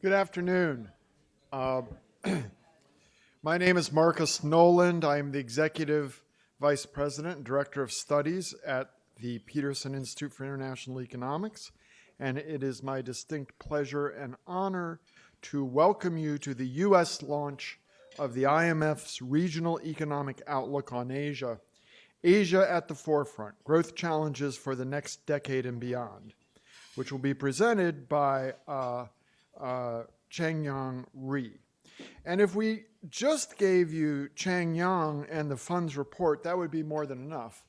Good afternoon. Uh, my name is Marcus Noland. I am the Executive Vice President and Director of Studies at the Peterson Institute for International Economics, and it is my distinct pleasure and honor to welcome you to the U.S. launch of the IMF's Regional Economic Outlook on Asia, Asia at the Forefront, Growth Challenges for the Next Decade and Beyond, which will be presented by Changyong Rhee. And if we just gave you Changyong and the fund's report, that would be more than enough.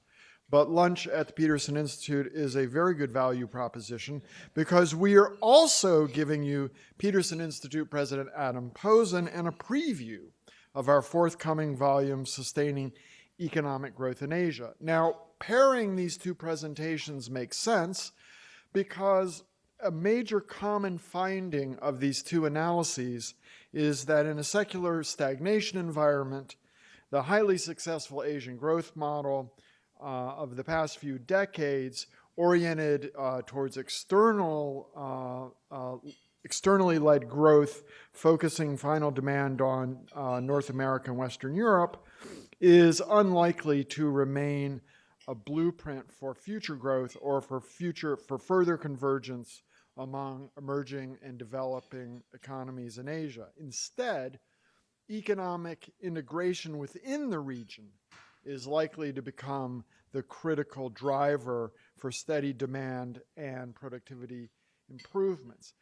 But lunch at the Peterson Institute is a very good value proposition because we are also giving you Peterson Institute President Adam Posen and a preview of our forthcoming volume, Sustaining Economic Growth in Asia. Now, pairing these two presentations makes sense because a major common finding of these two analyses is that in a secular stagnation environment, the highly successful Asian growth model of the past few decades oriented towards externally led growth, focusing final demand on North America and Western Europe, is unlikely to remain a blueprint for future growth or for further convergence among emerging and developing economies in Asia. Instead, economic integration within the region is likely to become the critical driver for steady demand and productivity improvements.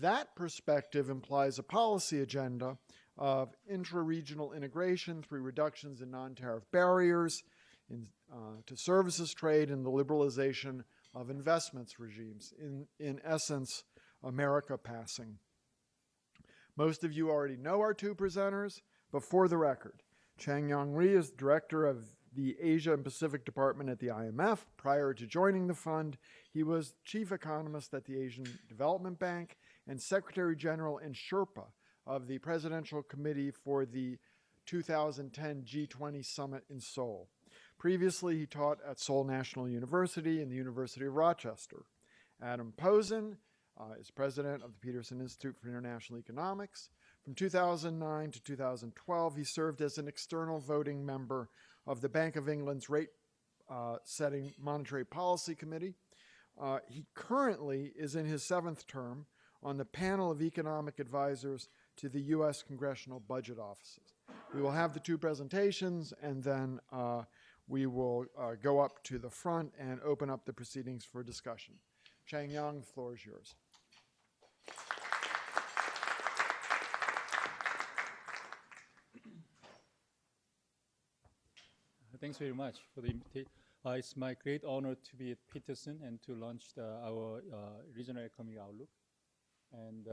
That perspective implies a policy agenda of intra-regional integration through reductions in non-tariff barriers to services trade and the liberalization of investments regimes, in essence, America passing. Most of you already know our two presenters, but for the record, Changyong Rhee is director of the Asia and Pacific Department at the IMF. Prior to joining the fund, he was chief economist at the Asian Development Bank and Secretary General and Sherpa of the Presidential Committee for the 2010 G20 Summit in Seoul. Previously, he taught at Seoul National University and the University of Rochester. Adam Posen is president of the Peterson Institute for International Economics. From 2009 to 2012, he served as an external voting member of the Bank of England's Rate-Setting Monetary Policy Committee. He currently is in his 7th term on the panel of economic advisors to the U.S. Congressional Budget Offices. We will have the two presentations, and then we will go up to the front and open up the proceedings for discussion. Changyong, the floor is yours. Thanks very much for the invitation. It's my great honor to be at Peterson and to launch our regional economic outlook. And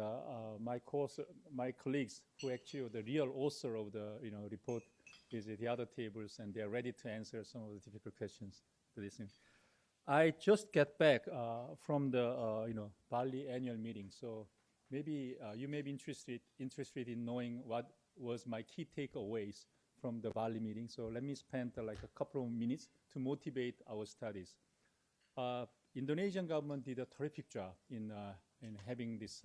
my colleagues, who actually are the real author of the report, is at the other tables, and they are ready to answer some of the difficult questions to listen. I just get back from the Bali annual meeting, so maybe you may be interested in knowing what was my key takeaways from the Bali meeting. So let me spend like a couple of minutes to motivate our studies. Indonesian government did a terrific job in having this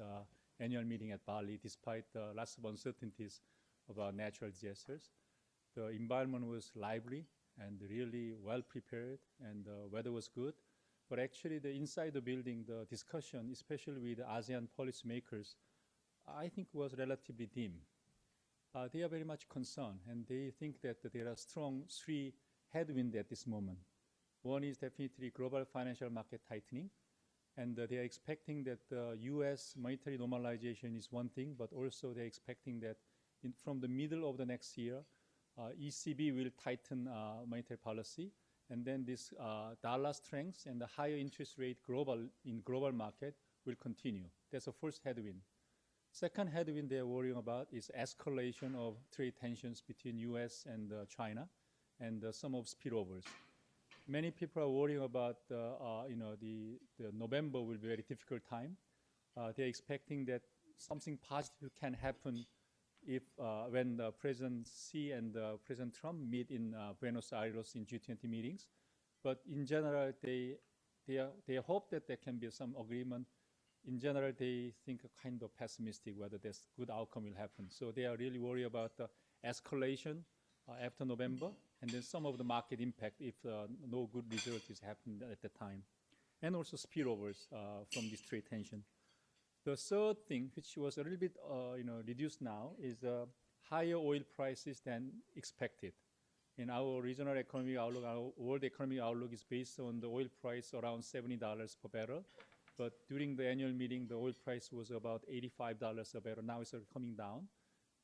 annual meeting at Bali, despite lots of uncertainties about natural disasters. The environment was lively and really well prepared, and the weather was good. But actually, inside the building, the discussion, especially with the ASEAN policymakers, I think was relatively dim. They are very much concerned, and they think that there are strong 3 headwinds at this moment. One is definitely global financial market tightening, and they are expecting that the U.S. monetary normalization is one thing, but also they're expecting that from the middle of the next year, ECB will tighten monetary policy, and then this dollar strength and the higher interest rate in global market will continue. That's the first headwind. Second headwind they're worrying about is escalation of trade tensions between U.S. and China, and some of spillovers. Many people are worrying about the November will be a very difficult time. They're expecting that something positive can happen if when President Xi and President Trump meet in Buenos Aires in G20 meetings. But in general, they hope that there can be some agreement in general, they think kind of pessimistic whether this good outcome will happen. So they are really worried about the escalation after November, and then some of the market impact if no good result is happening at the time, and also spillovers from this trade tension. The third thing, which was a little bit reduced now, is higher oil prices than expected. In our regional economic outlook, our world economic outlook is based on the oil price around $70 per barrel. But during the annual meeting, the oil price was about $85 a barrel. Now it's coming down.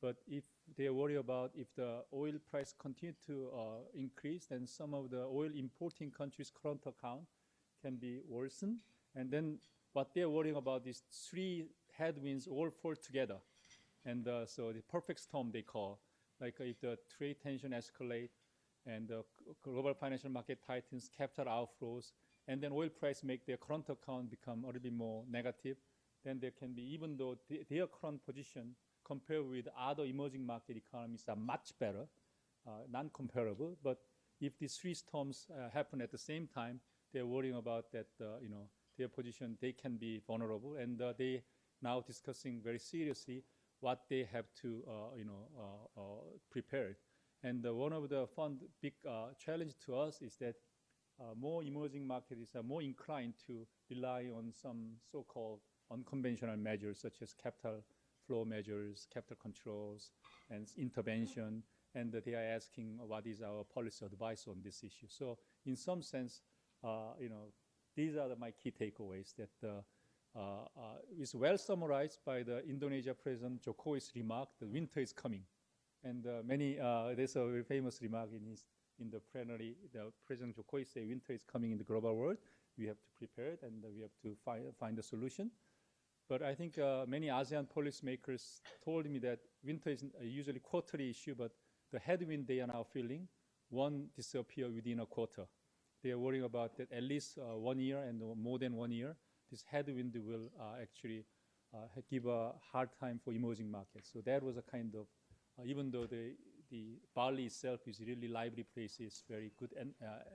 But if they worry about if the oil price continue to increase, then some of the oil importing countries' current account can be worsened. And then what they're worrying about is three headwinds all fall together. And so the perfect storm they call, like if the trade tension escalate and the global financial market tightens, capital outflows, and then oil price make their current account become a little bit more negative, then there can be, even though their current position compared with other emerging market economies are much better, non-comparable, but if these three storms happen at the same time, they're worrying about that, their position, they can be vulnerable, and they now discussing very seriously what they have to, prepare. And one of the big challenge to us is that more emerging markets are more inclined to rely on some so-called unconventional measures, such as capital flow measures, capital controls, and intervention. And they are asking what is our policy advice on this issue. So in some sense, these are my key takeaways that is well summarized by the Indonesia President Jokowi's remark, the winter is coming. And there's a very famous remark in the plenary, the President Jokowi said, winter is coming in the global world. We have to prepare it, and we have to find a solution. But I think many ASEAN policymakers told me that winter is usually quarterly issue, but the headwind they are now feeling won't disappear within a quarter. They are worrying about that at least 1 year and more than 1 year. This headwind will actually give a hard time for emerging markets. So that was a kind of, even though the Bali itself is really lively place, it's very good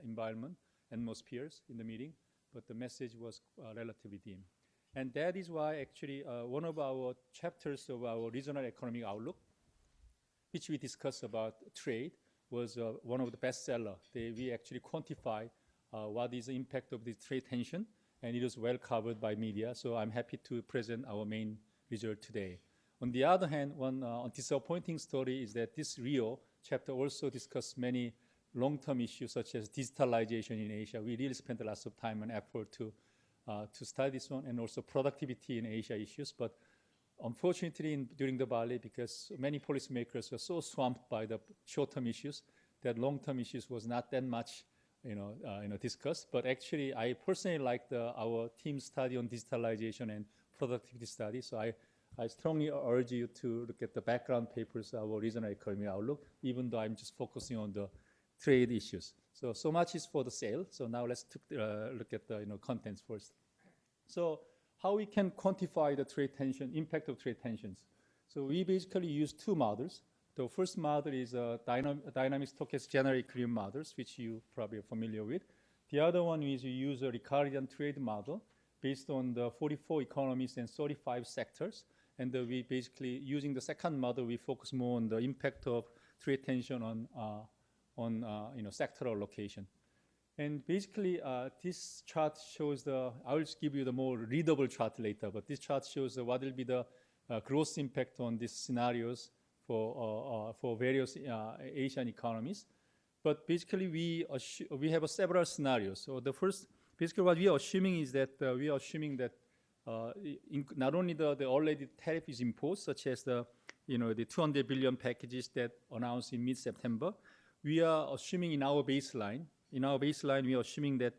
environment, atmospheres in the meeting, but the message was relatively dim. And that is why actually one of our chapters of our regional economic outlook, which we discussed about trade, was one of the bestseller. We actually quantify what is the impact of the trade tension, and it was well covered by media. So I'm happy to present our main result today. On the other hand, one disappointing story is that this Rio chapter also discussed many long-term issues such as digitalization in Asia. We really spent a lot of time and effort to study this one, and also productivity in Asia issues. But unfortunately, during the Bali, because many policymakers were so swamped by the short-term issues, that long-term issues was not that much, discussed. But actually, I personally liked our team study on digitalization and productivity study. So I strongly urge you to look at the background papers, our regional economic outlook, even though I'm just focusing on the trade issues. So much is for the sale. So now let's look at the contents first. So how we can quantify the trade tension, impact of trade tensions. So we basically use two models. The first model is dynamic stochastic general equilibrium models, which you probably are familiar with. The other one is we use a Ricardian trade model based on the 44 economies and 35 sectors. And we basically, using the second model, we focus more on the impact of trade tension on sectoral location. And basically, this chart shows I will just give you the more readable chart later, but this chart shows what will be the gross impact on these scenarios for various Asian economies. But basically, we have several scenarios. So the first, basically what we are assuming is that not only the already tariff is imposed, such as the 200 billion packages that announced in mid-September, we are assuming in our baseline, we are assuming that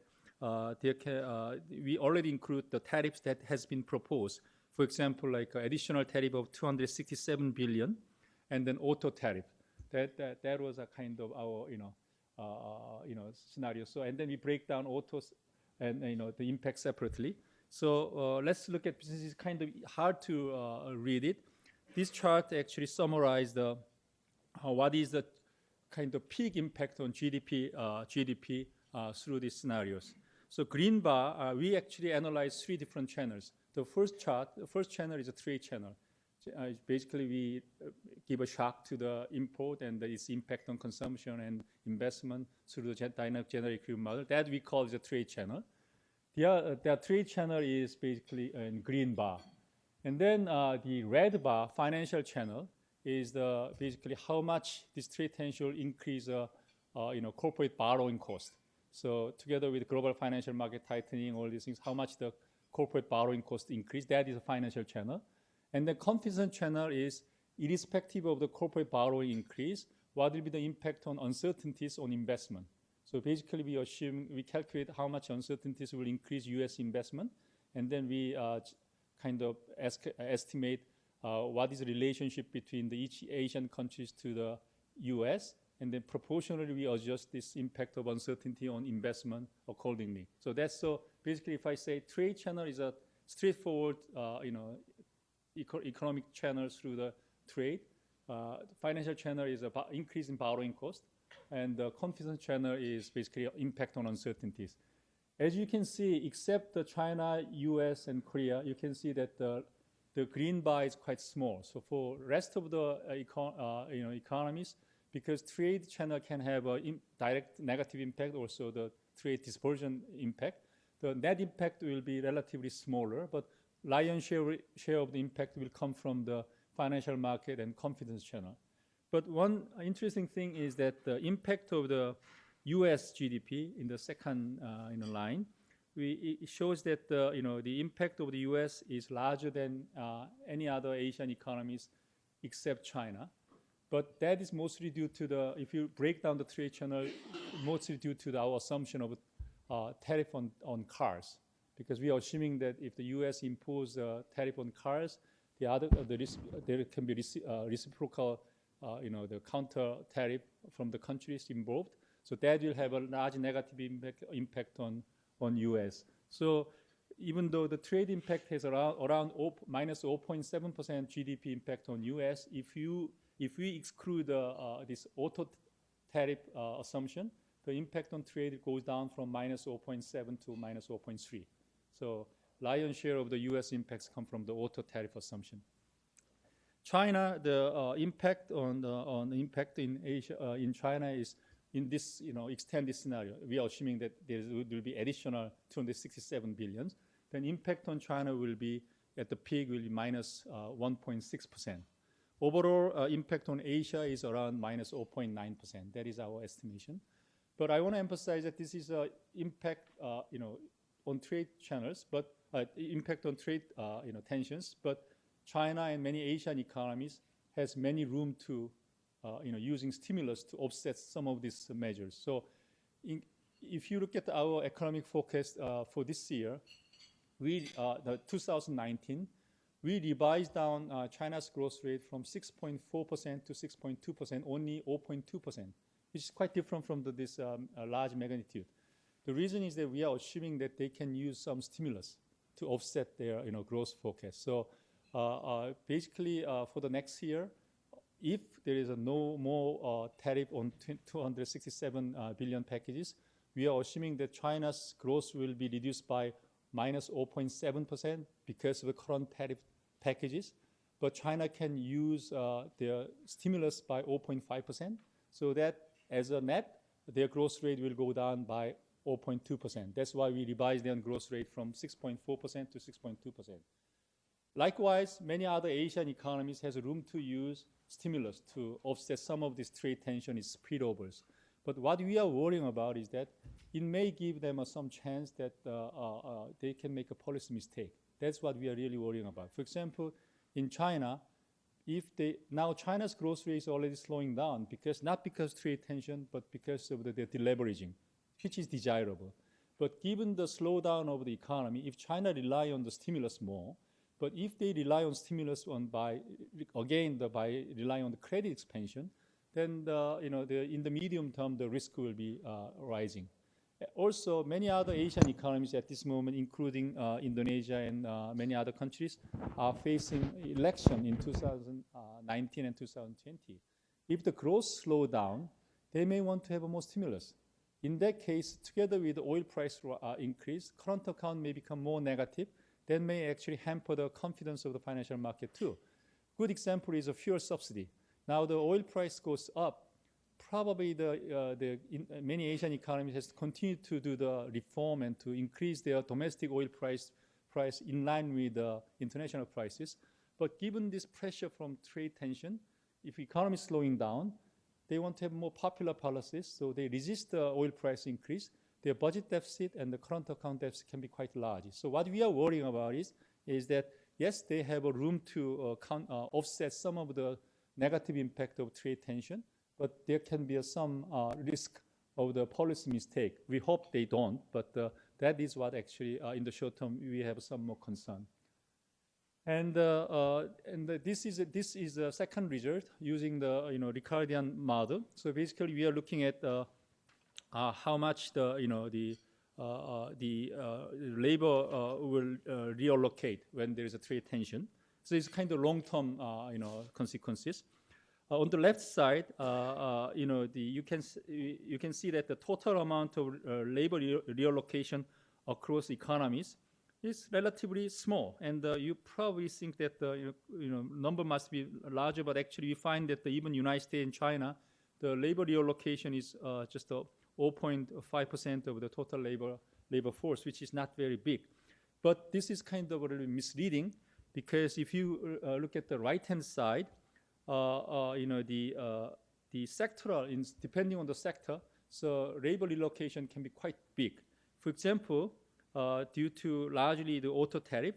we already include the tariffs that has been proposed. For example, like additional tariff of 267 billion, and then auto tariff. That was a kind of our scenario. So and then we break down autos and the impact separately. So let's look at, this is kind of hard to read it. This chart actually summarizes what is the kind of peak impact on GDP through these scenarios. So green bar, we actually analyze three different channels. the first chart, the first channel is a trade channel. Basically, we give a shock to the import and its impact on consumption and investment through the dynamic general equilibrium model. That we call the trade channel. The trade channel is basically in green bar. And then the red bar, financial channel, is basically how much this trade tension will increase corporate borrowing cost. So together with global financial market tightening, all these things, how much the corporate borrowing cost increase, that is a financial channel. And the confidence channel is irrespective of the corporate borrowing increase, what will be the impact on uncertainties on investment. So basically we calculate how much uncertainties will increase US investment, and then we kind of estimate what is the relationship between each Asian countries to the US, and then proportionally we adjust this impact of uncertainty on investment accordingly. So that's basically if I say trade channel is a straightforward economic channel through the trade. The financial channel is about increase in borrowing cost, and the confidence channel is basically impact on uncertainties. As you can see, except the China, US, and Korea, you can see that the green bar is quite small. So for rest of the economies, because trade channel can have a direct negative impact, also the trade dispersion impact, the net impact will be relatively smaller, but lion's share of the impact will come from the financial market and confidence channel. But one interesting thing is that the impact of the U.S. GDP in the second line, it shows that the impact of the U.S. is larger than any other Asian economies except China. But that is mostly due to if you break down the trade channel, mostly due to our assumption of tariff on cars. Because we are assuming that if the U.S. imposes a tariff on cars, there can be reciprocal, the counter tariff from the countries involved. So that will have a large negative impact on U.S. So even though the trade impact has around minus 0.7% GDP impact on U.S., if we exclude this auto tariff assumption, the impact on trade goes down from minus 0.7 to minus 0.3. So lion's share of the U.S. impacts come from the auto tariff assumption. China, the impact on impact in Asia in China is in this extended scenario. We are assuming that there will be additional 267 billion. Then impact on China will be at the peak will be minus 1.6%. Overall impact on Asia is around minus 0.9%. That is our estimation. But I want to emphasize that this is an impact, on trade channels, but impact on trade, tensions. But China and many Asian economies has many room to, using stimulus to offset some of these measures. So, if you look at our economic forecast for this year, the 2019, we revised down China's growth rate from 6.4% to 6.2%, only 0.2%, which is quite different from this large magnitude. The reason is that we are assuming that they can use some stimulus to offset their growth forecast. So basically for the next year, if there is no more tariff on 267 billion packages, we are assuming that China's growth will be reduced by minus 0.7% because of the current tariff packages. But China can use their stimulus by 0.5%, so that as a net, their growth rate will go down by 0.2%. That's why we revised their growth rate from 6.4% to 6.2%. Likewise, many other Asian economies has room to use stimulus to offset some of this trade tension is spillovers. But what we are worrying about is that it may give them some chance that they can make a policy mistake. That's what we are really worrying about. For example, in China, now China's growth rate is already slowing down not because trade tension, but because of the deleveraging, which is desirable. But given the slowdown of the economy, if China rely on the stimulus more, but if they rely on stimulus by relying on the credit expansion, then in the medium term, the risk will be rising. Also, many other Asian economies at this moment, including Indonesia and many other countries, are facing election in 2019 and 2020. If the growth slows down, they may want to have more stimulus. In that case, together with the oil price increase, current account may become more negative, that may actually hamper the confidence of the financial market too. Good example is a fuel subsidy. Now the oil price goes up, probably many Asian economies has continued to do the reform and to increase their domestic oil price in line with the international prices. But given this pressure from trade tension, if economy is slowing down, they want to have more popular policies, so they resist the oil price increase. Their budget deficit and the current account deficit can be quite large. So what we are worrying about is that, yes, they have a room to offset some of the negative impact of trade tension, but there can be some risk of the policy mistake. We hope they don't, but that is what actually, in the short term, we have some more concern. And this is a second result using the Ricardian model. So basically, we are looking at how much the labor will reallocate when there is a trade tension. So it's kind of long-term consequences. On the left side, you can see that the total amount of labor reallocation across economies is relatively small, and you probably think that the number must be larger, but actually we find that even United States and China, the labor reallocation is just 0.5% of the total labor force, which is not very big. But this is kind of really misleading, because if you look at the right-hand side, the sectoral, depending on the sector, so labor relocation can be quite big. For example, due to largely the auto tariff,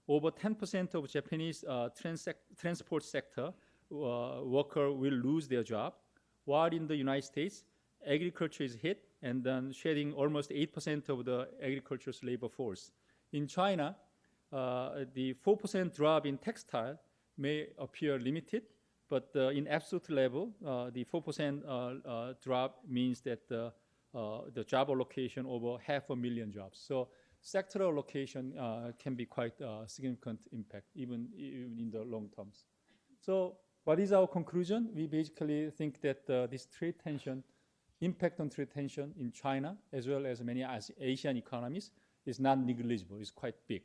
over 10% of Japanese transport sector worker will lose their job, while in the United States, agriculture is hit and then shedding almost 8% of the agriculture's labor force. In China, the 4% drop in textile may appear limited, but in absolute level, the 4% drop means that the job allocation over 500,000 jobs. So sectoral allocation can be quite significant impact, even in the long terms. So what is our conclusion? We basically think that this trade tension, impact on trade tension in China, as well as many Asian economies, is not negligible, it's quite big.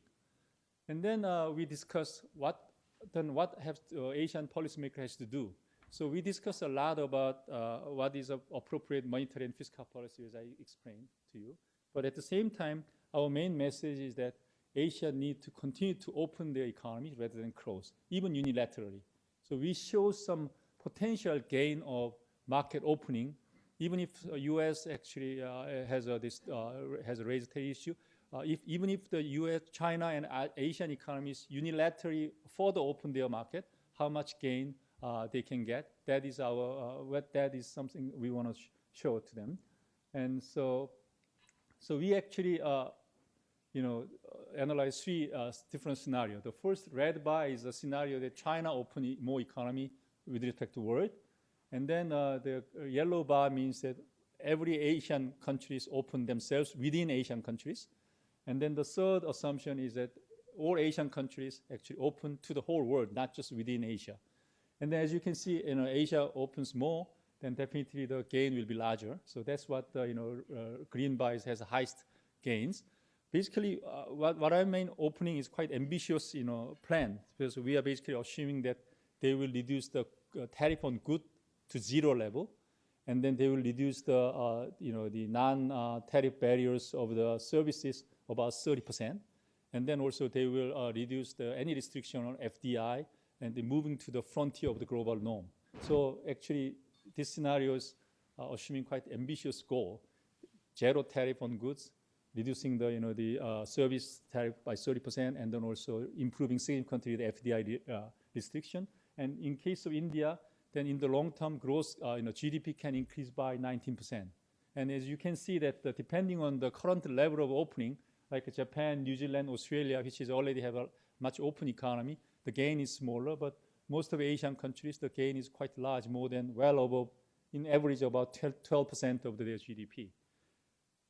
And then we discuss what Asian policymaker has to do. So we discuss a lot about what is appropriate monetary and fiscal policy, as I explained to you. But at the same time, our main message is that Asia needs to continue to open their economy rather than close, even unilaterally. So we show some potential gain of market opening, even if the U.S. actually has a raised trade issue. Even if the U.S., China, and Asian economies unilaterally further open their market, how much gain they can get? That is that is something we want to show to them. And so we actually analyze three different scenarios. The first red bar is a scenario that China open more economy with respect to world. And then the yellow bar means that every Asian countries open themselves within Asian countries. And then the third assumption is that all Asian countries actually open to the whole world, not just within Asia. And then as you can see, Asia opens more, then definitely the gain will be larger. So that's what green bar has the highest gains. Basically, what I mean opening is quite ambitious, plan, because we are basically assuming that they will reduce the tariff on goods to zero level, and then they will reduce the the non-tariff barriers of the services about 30%, and then also they will reduce any restriction on FDI, and they're moving to the frontier of the global norm. So actually, this scenario is assuming quite ambitious goal: zero tariff on goods, reducing the service tariff by 30%, and then also improving significantly the FDI restriction. And in case of India, then in the long term growth, GDP can increase by 19%. And as you can see that depending on the current level of opening, like Japan, New Zealand, Australia, which is already have a much open economy, the gain is smaller, but most of Asian countries, the gain is quite large, more than well over, in average, about 12% of their GDP.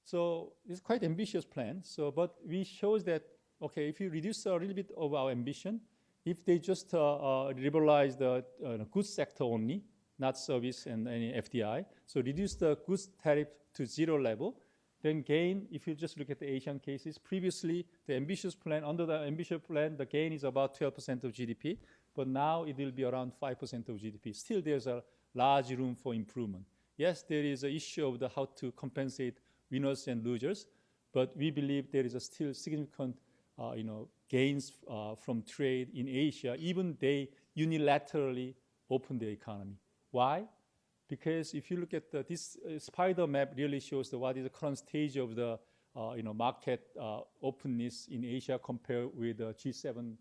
So it's quite ambitious plan. So, but we shows that, okay, if you reduce a little bit of our ambition, if they just liberalize the goods sector only, not service and any FDI, so reduce the goods tariff to zero level, Then gain, if you just look at the Asian cases, previously the ambitious plan, under the ambitious plan, the gain is about 12% of GDP, but now it will be around 5% of GDP. Still, there's a large room for improvement. Yes, there is an issue of how to compensate winners and losers, but we believe there is a still significant gains from trade in Asia, even they unilaterally open their economy. Why? Because if you look at this spider map, really shows what is the current stage of the market openness in Asia compared with the G7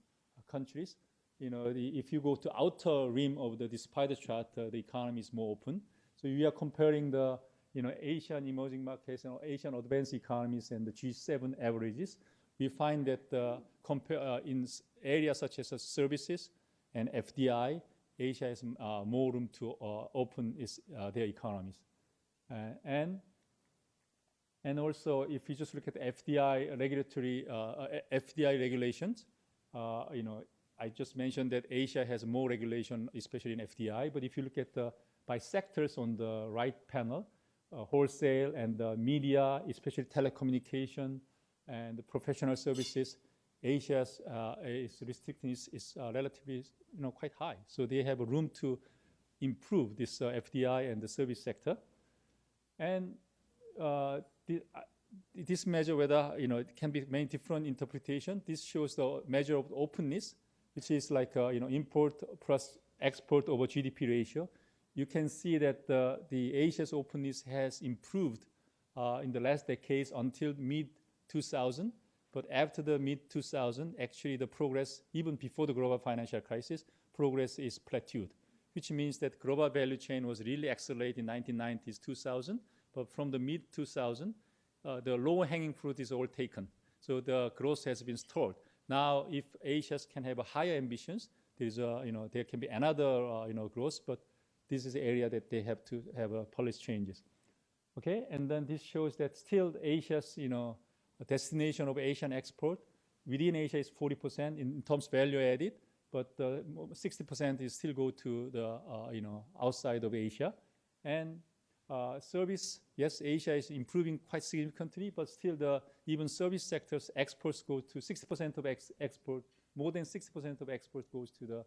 countries. If you go to outer rim of the spider chart, the economy is more open. So we are comparing the Asian emerging markets and Asian advanced economies and the G7 averages. We find that in areas such as services and FDI, Asia has more room to open their economies. And also, if you just look at FDI regulatory, FDI regulations, I just mentioned that Asia has more regulation, especially in FDI. But if you look at by sectors on the right panel, wholesale and media, especially telecommunication and the professional services, Asia's restrictions is relatively quite high. So they have a room to improve this FDI and the service sector. And this measure, whether it can be many different interpretation. This shows the measure of openness, which is like import plus export over GDP ratio. You can see that the Asia's openness has improved in the last decades until mid-2000. But after the mid-2000, actually the progress, even before the global financial crisis, progress is plateaued, which means that global value chain was really accelerated in 1990s, 2000. But from the mid-2000, the low-hanging fruit is all taken. So the growth has been stalled. Now, if Asia can have higher ambitions, there can be another growth, but this is the area that they have to have policy changes. Okay, and then this shows that still Asia's destination of Asian export within Asia is 40% in terms of value added, but 60% is still go to the outside of Asia. And service, yes, Asia is improving quite significantly, but still even service sectors exports go to 60% of export. More than 60% of exports goes to the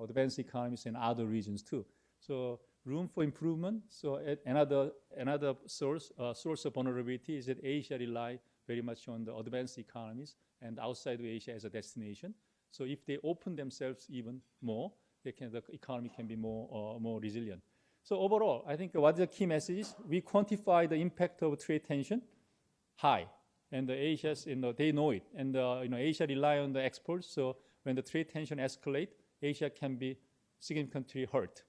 advanced economies and other regions too. So room for improvement. So another source of vulnerability is that Asia rely very much on the advanced economies and outside of Asia as a destination. So if they open themselves even more, the economy can be more resilient. So overall, I think what the key message is, we quantify the impact of trade tension high, and the Asia's they know it, and Asia rely on the exports. So when the trade tension escalate, Asia can be significantly hurt.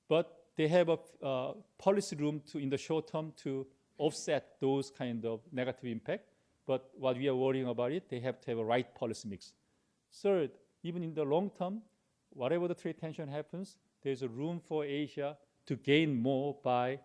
But they have a policy room in the short term to offset those kind of negative impact. But what we are worrying about they have to have a right policy mix. Third, even in the long term, whatever the trade tension happens, there's a room for Asia to gain more by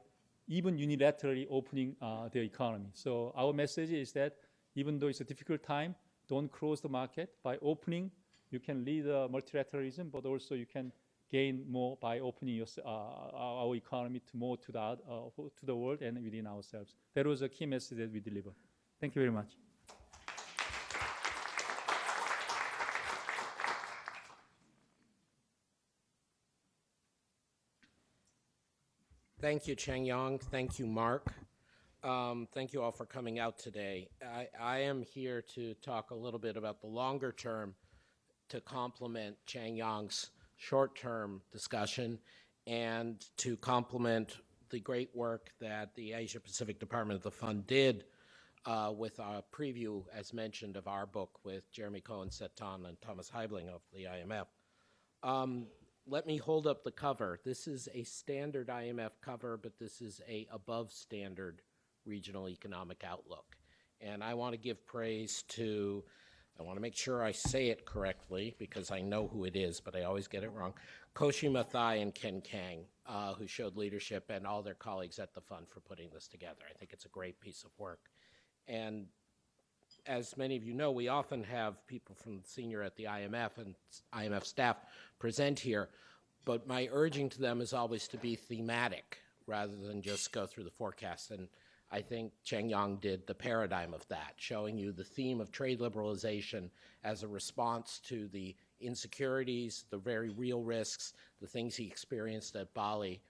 even unilaterally opening their economy. So our message is that even though it's a difficult time, don't close the market. By opening, you can lead multilateralism, but also you can gain more by opening our economy to the world and within ourselves. That was a key message that we deliver. Thank you very much. Thank you, Changyong. Thank you, Mark. Thank you all for coming out today. I am here to talk a little bit about the longer term to complement Changyong's short-term discussion and to complement the great work that the Asia-Pacific Department of the Fund did with a preview, as mentioned, of our book with Jeremy Cohen-Seton and Thomas Heibling of the IMF. Let me hold up the cover. This is a standard IMF cover, but this is a above standard regional economic outlook. And I want to give praise to, I want to make sure I say it correctly because I know who it is, but I always get it wrong, Koshi Mathai and Ken Kang, who showed leadership, and all their colleagues at the fund for putting this together. I think it's a great piece of work. And as many of you know, we often have people from senior at the IMF and IMF staff present here, but my urging to them is always to be thematic rather than just go through the forecast. And I think Changyong did the paradigm of that, showing you the theme of trade liberalization as a response to the insecurities, the very real risks, the things he experienced at Bali.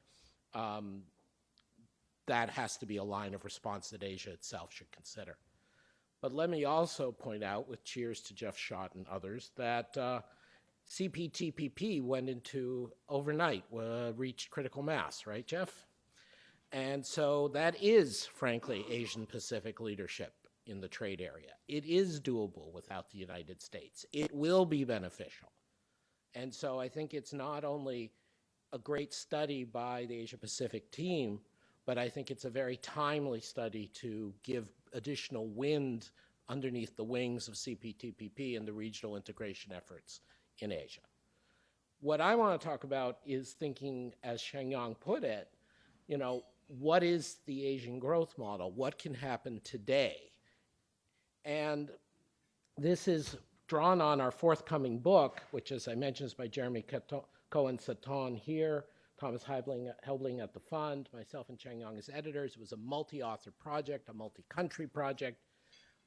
That has to be a line of response that Asia itself should consider. But let me also point out, with cheers to Jeff Schott and others, that CPTPP went into overnight, reached critical mass, right, Jeff? And so that is, frankly, Asian Pacific leadership in the trade area. It is doable without the United States. It will be beneficial. And so I think it's not only a great study by the Asia Pacific team, but I think it's a very timely study to give additional wind underneath the wings of CPTPP and the regional integration efforts in Asia. What I want to talk about is thinking, as Changyong put it, you know, what is the Asian growth model? What can happen today? And this is drawn on our forthcoming book, which, as I mentioned, is by Jeremy Cohen-Saton here, Thomas Helbling at the fund, myself and Changyong as editors. It was a multi-author project, a multi-country project.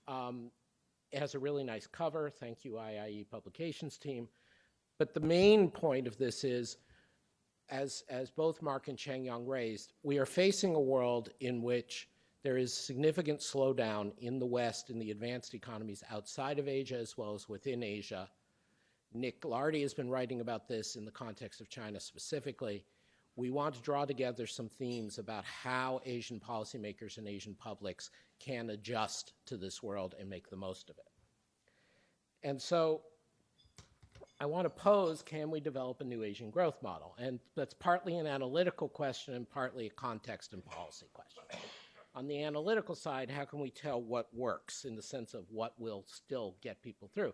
It has a really nice cover. Thank you, IIE Publications team. But the main point of this is, as both Mark and Changyong raised, we are facing a world in which there is significant slowdown in the West, in the advanced economies outside of Asia as well as within Asia. Nick Lardy has been writing about this in the context of China specifically. We want to draw together some themes about how Asian policymakers and Asian publics can adjust to this world and make the most of it. And so I want to pose, can we develop a new Asian growth model? And that's partly an analytical question and partly a context and policy question. On the analytical side, how can we tell what works in the sense of what will still get people through?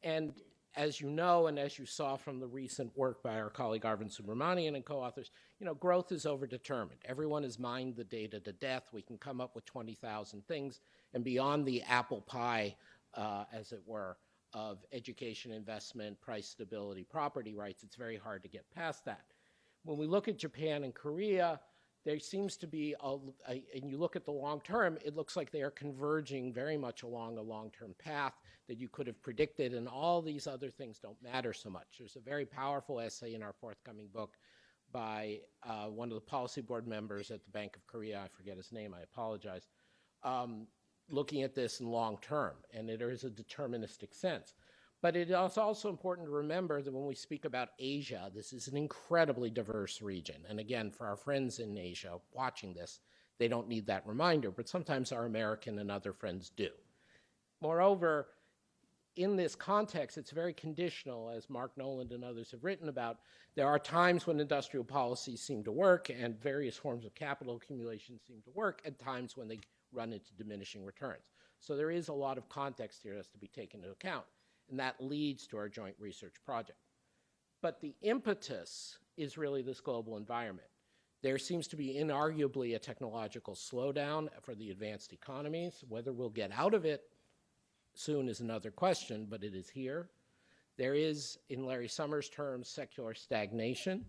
And as you know, and as you saw from the recent work by our colleague Arvind Subramanian and co-authors, you know, growth is overdetermined. Everyone has mined the data to death. We can come up with 20,000 things, and beyond the apple pie, as it were, of education, investment, price stability, property rights, it's very hard to get past that. When we look at Japan and Korea, there seems to be, and you look at the long term, it looks like they are converging very much along a long-term path that you could have predicted, and all these other things don't matter so much. There's a very powerful essay in our forthcoming book by one of the policy board members at the Bank of Korea, I forget his name, I apologize, looking at this in long term, and there is a deterministic sense. But it is also important to remember that when we speak about Asia, this is an incredibly diverse region. And again, for our friends in Asia watching this, they don't need that reminder, but sometimes our American and other friends do. Moreover, in this context, it's very conditional, as Mark Noland and others have written about. There are times when industrial policies seem to work and various forms of capital accumulation seem to work, and times when they run into diminishing returns. So there is a lot of context here that has to be taken into account. And that leads to our joint research project. But the impetus is really this global environment. There seems to be inarguably a technological slowdown for the advanced economies. Whether we'll get out of it soon is another question, but it is here. There is, in Larry Summers' terms, secular stagnation.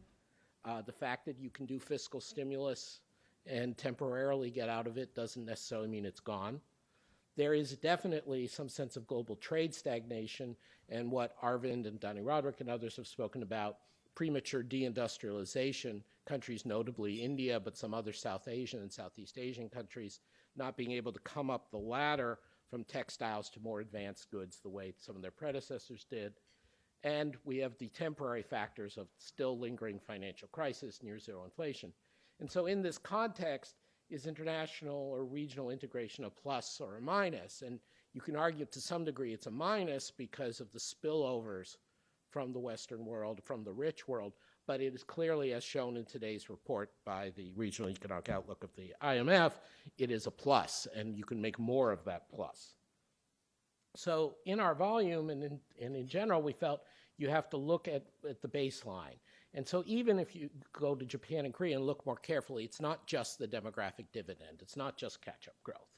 The fact that you can do fiscal stimulus and temporarily get out of it doesn't necessarily mean it's gone. There is definitely some sense of global trade stagnation, and what Arvind and Donnie Roderick and others have spoken about, premature deindustrialization, countries notably India, but some other South Asian and Southeast Asian countries, not being able to come up the ladder from textiles to more advanced goods the way some of their predecessors did. And we have the temporary factors of still lingering financial crisis, near zero inflation. And so in this context, is international or regional integration a plus or a minus? And you can argue to some degree it's a minus because of the spillovers from the Western world, from the rich world, but it is clearly, as shown in today's report by the Regional Economic Outlook of the IMF, it is a plus, and you can make more of that plus. So in our volume and in general, we felt you have to look at the baseline. And so even if you go to Japan and Korea and look more carefully, it's not just the demographic dividend. It's not just catch-up growth.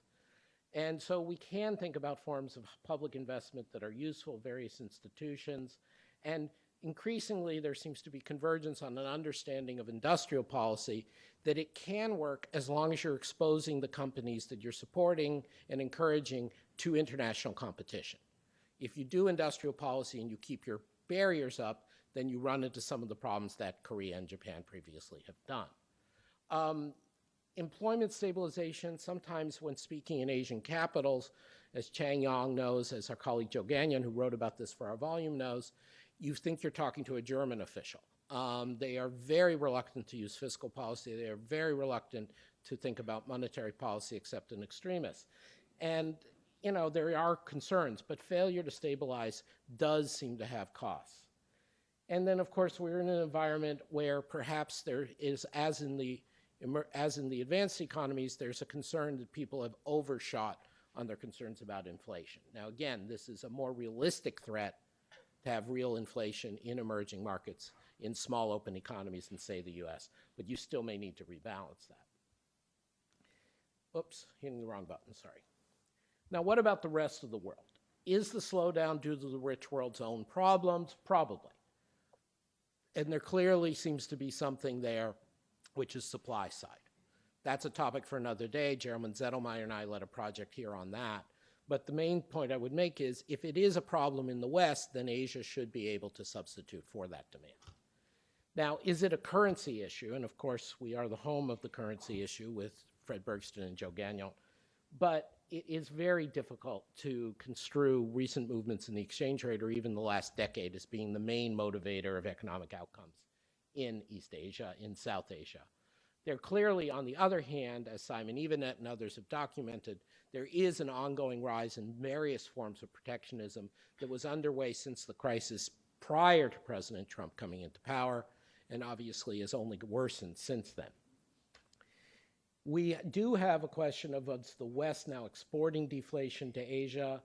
And so we can think about forms of public investment that are useful, various institutions, and increasingly there seems to be convergence on an understanding of industrial policy that it can work as long as you're exposing the companies that you're supporting and encouraging to international competition. If you do industrial policy and you keep your barriers up, then you run into some of the problems that Korea and Japan previously have done. Employment stabilization, sometimes when speaking in Asian capitals, as Changyong knows, as our colleague Joe Gagnon, who wrote about this for our volume, knows, you think you're talking to a German official. They are very reluctant to use fiscal policy. They are very reluctant to think about monetary policy except in extremis. And, you know, there are concerns, but failure to stabilize does seem to have costs. And then, of course, we're in an environment where perhaps there is, as in the advanced economies, there's a concern that people have overshot on their concerns about inflation. Now, again, this is a more realistic threat to have real inflation in emerging markets, in small open economies than, say, the US, but you still may need to rebalance that. Oops, hitting the wrong button, sorry. Now, what about the rest of the world? Is the slowdown due to the rich world's own problems? Probably. And there clearly seems to be something there, which is supply side. That's a topic for another day. German Zettelmeyer and I led a project here on that. But the main point I would make is, if it is a problem in the West, then Asia should be able to substitute for that demand. Now, is it a currency issue? And of course, we are the home of the currency issue with Fred Bergsten and Joe Gagnon. But it is very difficult to construe recent movements in the exchange rate, or even the last decade, as being the main motivator of economic outcomes in East Asia, in South Asia. There clearly, on the other hand, as Simon Evenet and others have documented, there is an ongoing rise in various forms of protectionism that was underway since the crisis prior to President Trump coming into power, and obviously has only worsened since then. We do have a question of, is the West now exporting deflation to Asia?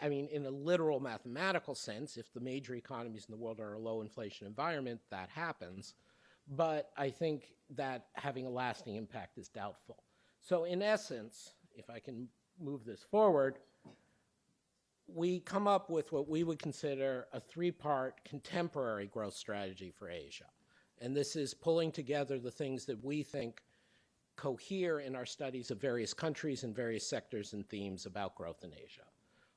I mean, in a literal mathematical sense, if the major economies in the world are a low inflation environment, that happens. But I think that having a lasting impact is doubtful. So in essence, if I can move this forward, we come up with what we would consider a three-part contemporary growth strategy for Asia. And this is pulling together the things that we think cohere in our studies of various countries and various sectors and themes about growth in Asia.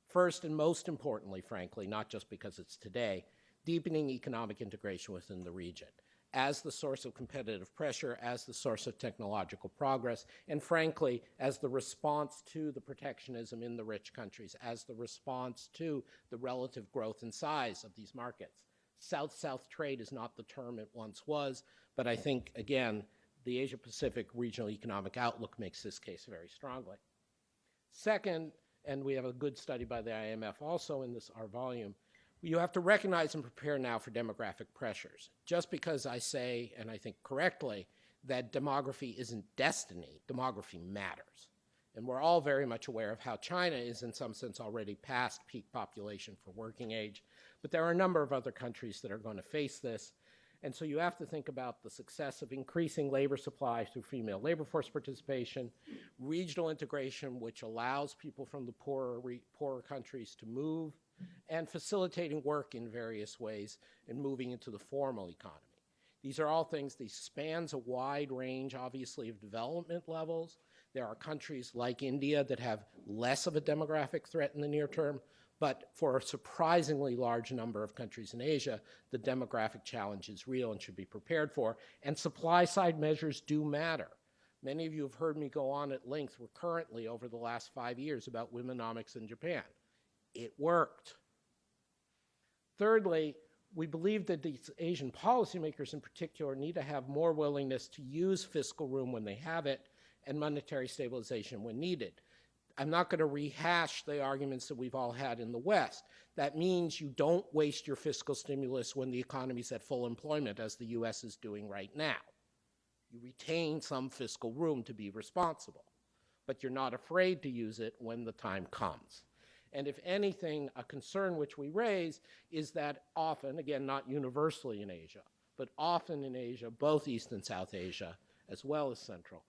First, and most importantly, frankly, not just because it's today, deepening economic integration within the region as the source of competitive pressure, as the source of technological progress, and frankly, as the response to the protectionism in the rich countries, as the response to the relative growth and size of these markets. South-South trade is not the term it once was, but I think, again, the Asia-Pacific Regional Economic Outlook makes this case very strongly. Second, and we have a good study by the IMF also in our volume, you have to recognize and prepare now for demographic pressures. Just because I say, and I think correctly, that demography isn't destiny, demography matters. And we're all very much aware of how China is in some sense already past peak population for working age, but there are a number of other countries that are going to face this. And so you have to think about the success of increasing labor supply through female labor force participation, regional integration, which allows people from the poorer countries to move, and facilitating work in various ways and moving into the formal economy. These are all things, these spans a wide range, obviously, of development levels. There are countries like India that have less of a demographic threat in the near term, but for a surprisingly large number of countries in Asia, the demographic challenge is real and should be prepared for, and supply-side measures do matter. Many of you have heard me go on at length recurrently over the last 5 years about womenomics in Japan. It worked. Thirdly, we believe that these Asian policymakers in particular need to have more willingness to use fiscal room when they have it and monetary stabilization when needed. I'm not going to rehash the arguments that we've all had in the West. That means you don't waste your fiscal stimulus when the economy's at full employment, as the US is doing right now. You retain some fiscal room to be responsible, but you're not afraid to use it when the time comes. And if anything, a concern which we raise is that often, again, not universally in Asia, but often in Asia, both East and South Asia, as well as Central,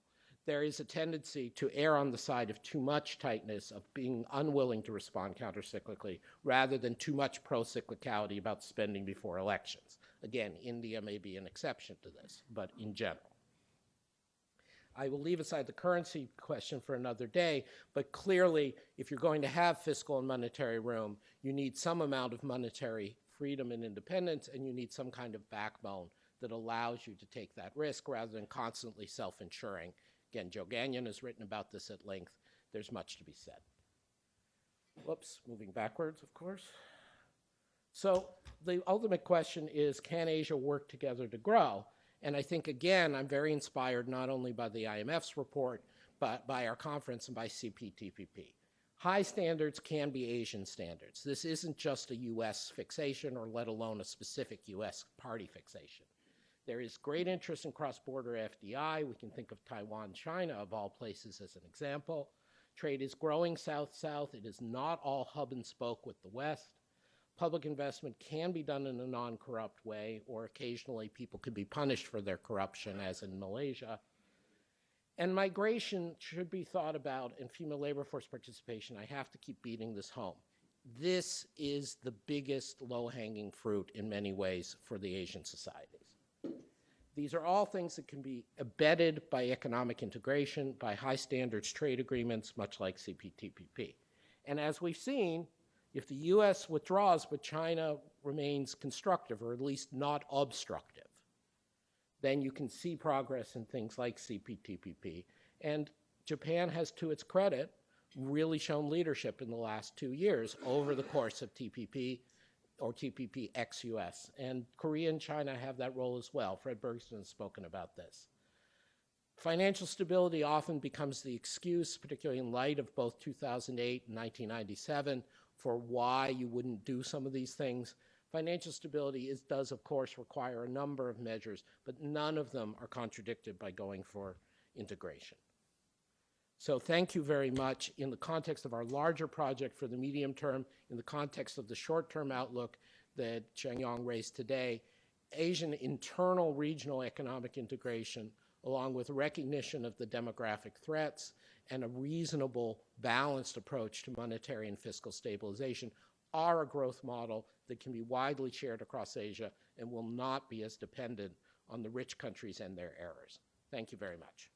there is a tendency to err on the side of too much tightness, of being unwilling to respond countercyclically, rather than too much pro-cyclicality about spending before elections. Again, India may be an exception to this, but in general. I will leave aside the currency question for another day, but clearly, if you're going to have fiscal and monetary room, you need some amount of monetary freedom and independence, and you need some kind of backbone that allows you to take that risk rather than constantly self-insuring. Again, Joe Gagnon has written about this at length. There's much to be said. Whoops, moving backwards, of course. So the ultimate question is, can Asia work together to grow? And I think, again, I'm very inspired not only by the IMF's report, but by our conference and by CPTPP. High standards can be Asian standards. This isn't just a US fixation or let alone a specific US party fixation. There is great interest in cross-border FDI. We can think of Taiwan, China, of all places, as an example. Trade is growing south-south. It is not all hub and spoke with the West. Public investment can be done in a non-corrupt way, or occasionally people could be punished for their corruption, as in Malaysia. And migration should be thought about, and female labor force participation. I have to keep beating this home. This is the biggest low-hanging fruit in many ways for the Asian societies. These are all things that can be abetted by economic integration, by high standards trade agreements, much like CPTPP. And as we've seen, if the US withdraws but China remains constructive, or at least not obstructive, then you can see progress in things like CPTPP. And Japan has, to its credit, really shown leadership in the last 2 years over the course of TPP, or TPP ex-US. And Korea and China have that role as well. Fred Bergson has spoken about this. Financial stability often becomes the excuse, particularly in light of both 2008 and 1997, for why you wouldn't do some of these things. Financial stability does, of course, require a number of measures, but none of them are contradicted by going for integration. So thank you very much. In the context of our larger project for the medium term, in the context of the short-term outlook that Changyong raised today, Asian internal regional economic integration, along with recognition of the demographic threats and a reasonable, balanced approach to monetary and fiscal stabilization, are a growth model that can be widely shared across Asia and will not be as dependent on the rich countries and their errors. Thank you very much.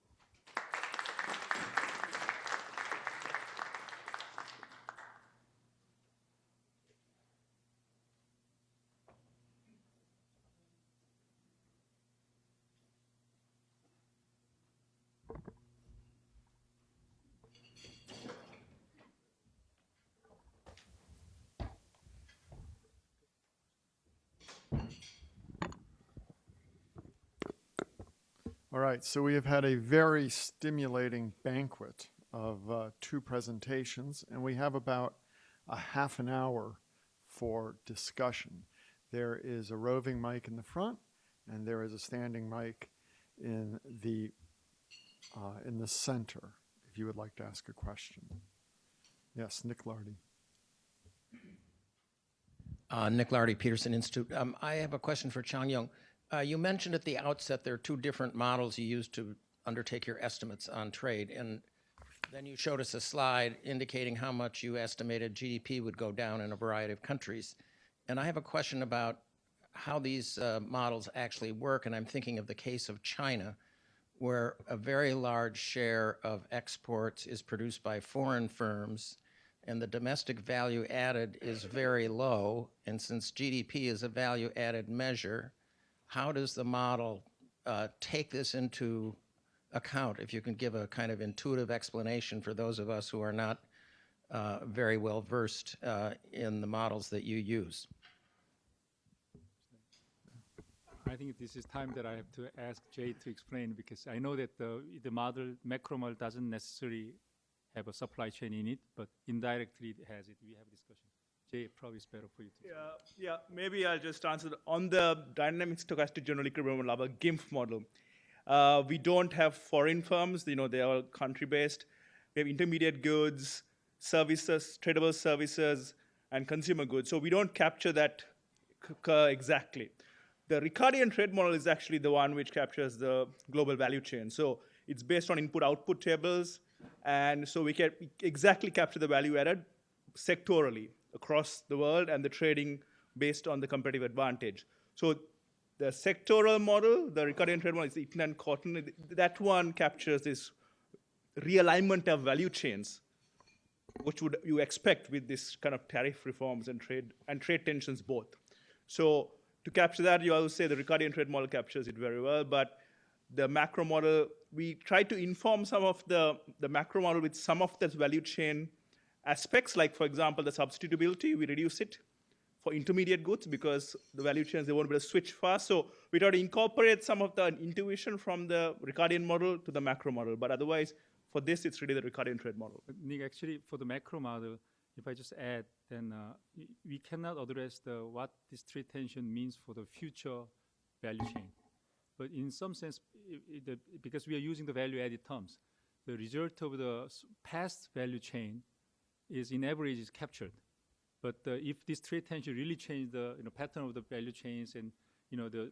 All right, so we have had a very stimulating banquet of 2 presentations, and we have about a half an hour for discussion. There is a roving mic in the front, and there is a standing mic in the center, if you would like to ask a question. Yes, Nick Lardy. Nick Lardy, Peterson Institute. I have a question for Changyong. You mentioned at the outset there are 2 different models you use to undertake your estimates on trade, and then you showed us a slide indicating how much you estimated GDP would go down in a variety of countries. And I have a question about how these models actually work, and I'm thinking of the case of China, where a very large share of exports is produced by foreign firms, and the domestic value added is very low, and since GDP is a value-added measure, how does the model take this into account? If you can give a kind of intuitive explanation for those of us who are not very well versed in the models that you use. I think this is time that I have to ask Jay to explain, because I know that the model, macro model, doesn't necessarily have a supply chain in it, but indirectly it has it. We have a discussion. Jay, probably it's better for you to. Yeah. Maybe I'll just answer on the dynamic stochastic general equilibrium model, our GIMF model. We don't have foreign firms. They are all country-based. We have intermediate goods, services, tradable services, and consumer goods. So we don't capture that exactly. The Ricardian trade model is actually the one which captures the global value chain. So it's based on input-output tables, and so we can exactly capture the value added sectorally across the world and the trading based on the competitive advantage. So The sectoral model, the recorded trade model, is eaten and cotton. That one captures this realignment of value chains, which would you expect with this kind of tariff reforms and trade tensions both. So to capture that, you also say the Ricardian trade model captures it very well, but the macro model, we try to inform some of the macro model with some of the value chain aspects, like for example, the substitutability, we reduce it for intermediate goods because the value chains, they won't be able to switch fast. So we try to incorporate some of the intuition from the Ricardian model to the macro model, but otherwise, for this, it's really the Ricardian trade model. Nick, actually, for the macro model, if I just add, then we cannot address what this trade tension means for the future value chain. But in some sense, because we are using the value-added terms, the result of the past value chain is, in average, is captured. But if this trade tension really change the pattern of the value chains, and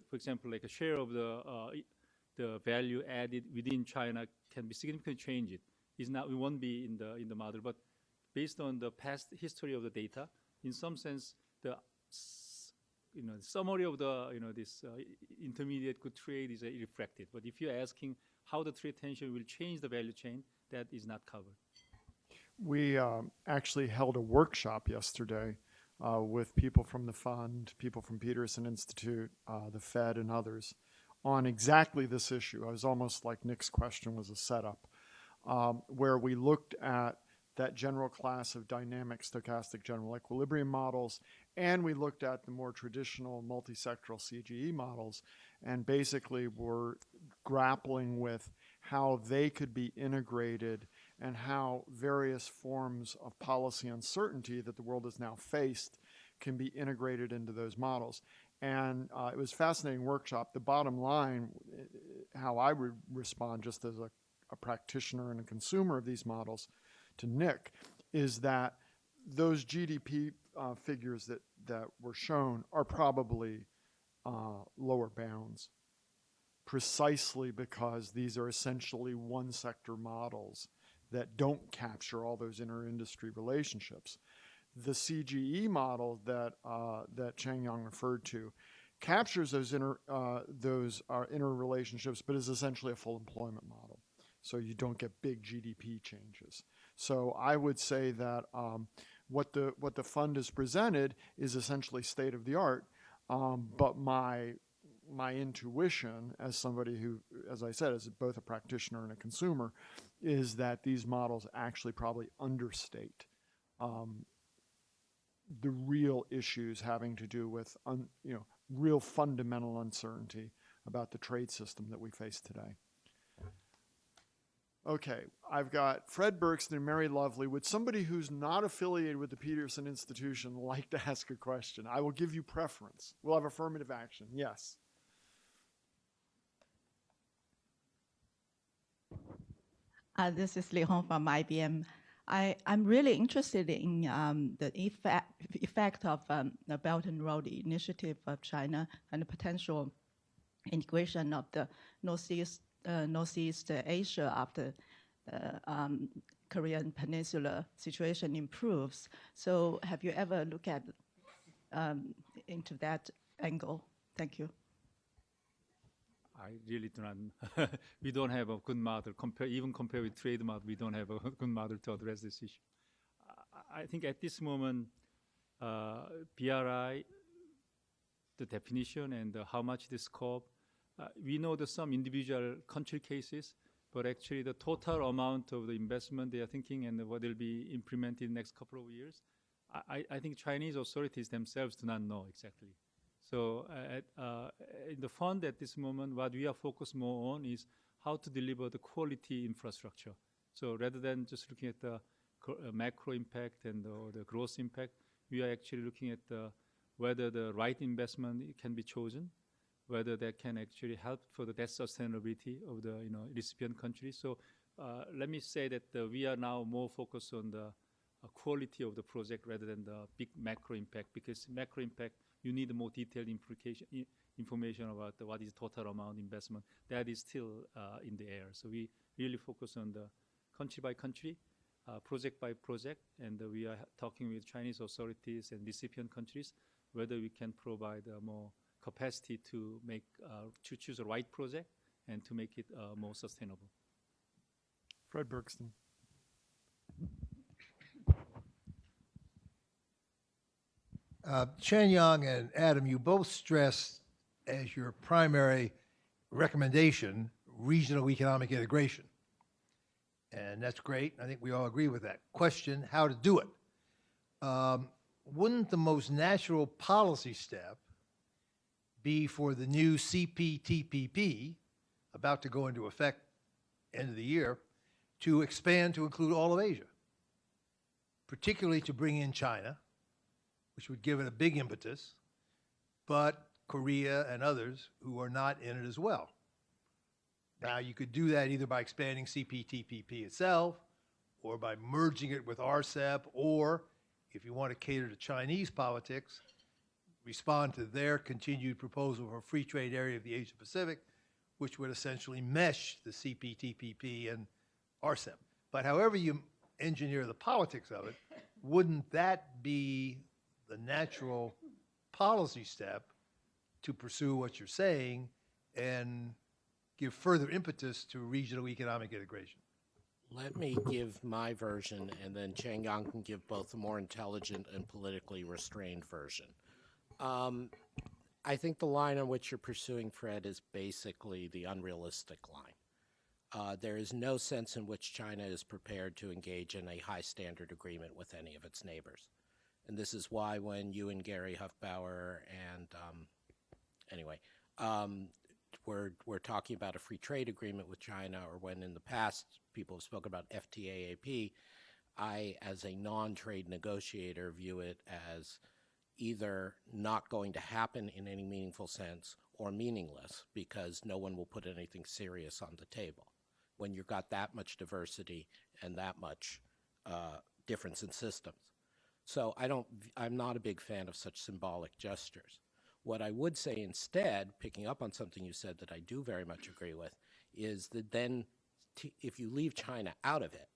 for example, like a share of the value added within China can be significantly changed. It's not, we won't be in the model, but based on the past history of the data, in some sense, the summary of the this intermediate good trade is reflected. But if you're asking how the trade tension will change the value chain, that is not covered. We actually held a workshop yesterday with people from the fund, people from Peterson Institute, the Fed, and others on exactly this issue. It was almost like Nick's question was a setup, where we looked at that general class of dynamic stochastic general equilibrium models, and we looked at the more traditional multisectoral CGE models, and basically were grappling with how they could be integrated and how various forms of policy uncertainty that the world has now faced can be integrated into those models. And it was a fascinating workshop. The bottom line, how I would respond just as a practitioner and a consumer of these models to Nick, is that those GDP figures that were shown are probably lower bounds, precisely because these are essentially one sector models that don't capture all those inter-industry relationships. The CGE model that Changyong referred to captures those interrelationships, but is essentially a full employment model. So you don't get big GDP changes. So I would say that what the fund has presented is essentially state of the art, but my intuition as somebody who, as I said, is both a practitioner and a consumer, is that these models actually probably understate the real issues having to do with real fundamental uncertainty about the trade system that we face today. Okay, I've got Fred Berkston and Mary Lovely. Would somebody who's not affiliated with the Peterson Institution like to ask a question? I will give you preference. We'll have affirmative action. Yes. This is Li Hong from IBM. I'm really interested in the effect of the Belt and Road Initiative of China and the potential integration of the Northeast Asia after the Korean Peninsula situation improves. So have you ever looked at into that angle? Thank you. I really do not. We don't have a good model. Even compared with trade model, we don't have a good model to address this issue. I think at this moment, BRI, the definition and how much the scope, we know there's some individual country cases, but actually the total amount of the investment they are thinking and what will be implemented in the next couple of years, I think Chinese authorities themselves do not know exactly. So in the fund at this moment, what we are focused more on is how to deliver the quality infrastructure. So rather than just looking at the macro impact and the gross impact, we are actually looking at whether the right investment can be chosen, whether that can actually help for the debt sustainability of the recipient countries. So let me say that we are now more focused on the quality of the project rather than the big macro impact, because macro impact, you need more detailed information about what is total amount investment. That is still in the air. So we really focus on the country by country, project by project, and we are talking with Chinese authorities and recipient countries whether we can provide more capacity to to choose the right project and to make it more sustainable. Fred Bergston. Changyong and Adam, you both stressed as your primary recommendation regional economic integration. And that's great. I think we all agree with that. Question, how to do it? Wouldn't the most natural policy step be for the new CPTPP, about to go into effect end of the year, to expand to include all of Asia, particularly to bring in China, which would give it a big impetus, but Korea and others who are not in it as well. Now, you could do that either by expanding CPTPP itself, or by merging it with RCEP, or if you want to cater to Chinese politics, respond to their continued proposal for a free trade area of the Asia Pacific, which would essentially mesh the CPTPP and RCEP. But however you engineer the politics of it, wouldn't that be the natural policy step to pursue what you're saying and give further impetus to regional economic integration? Let me give my version, and then Changyong can give both a more intelligent and politically restrained version. I think the line on which you're pursuing, Fred, is basically the unrealistic line. There is no sense in which China is prepared to engage in a high standard agreement with any of its neighbors. And this is why when you and Gary Huffbauer and we're talking about a free trade agreement with China, or when in the past people have spoken about FTAAP, I, as a non-trade negotiator, view it as either not going to happen in any meaningful sense or meaningless, because no one will put anything serious on the table when you've got that much diversity and that much difference in systems. So I'm not a big fan of such symbolic gestures. What I would say instead, picking up on something you said that I do very much agree with, is that then if you leave China out of it,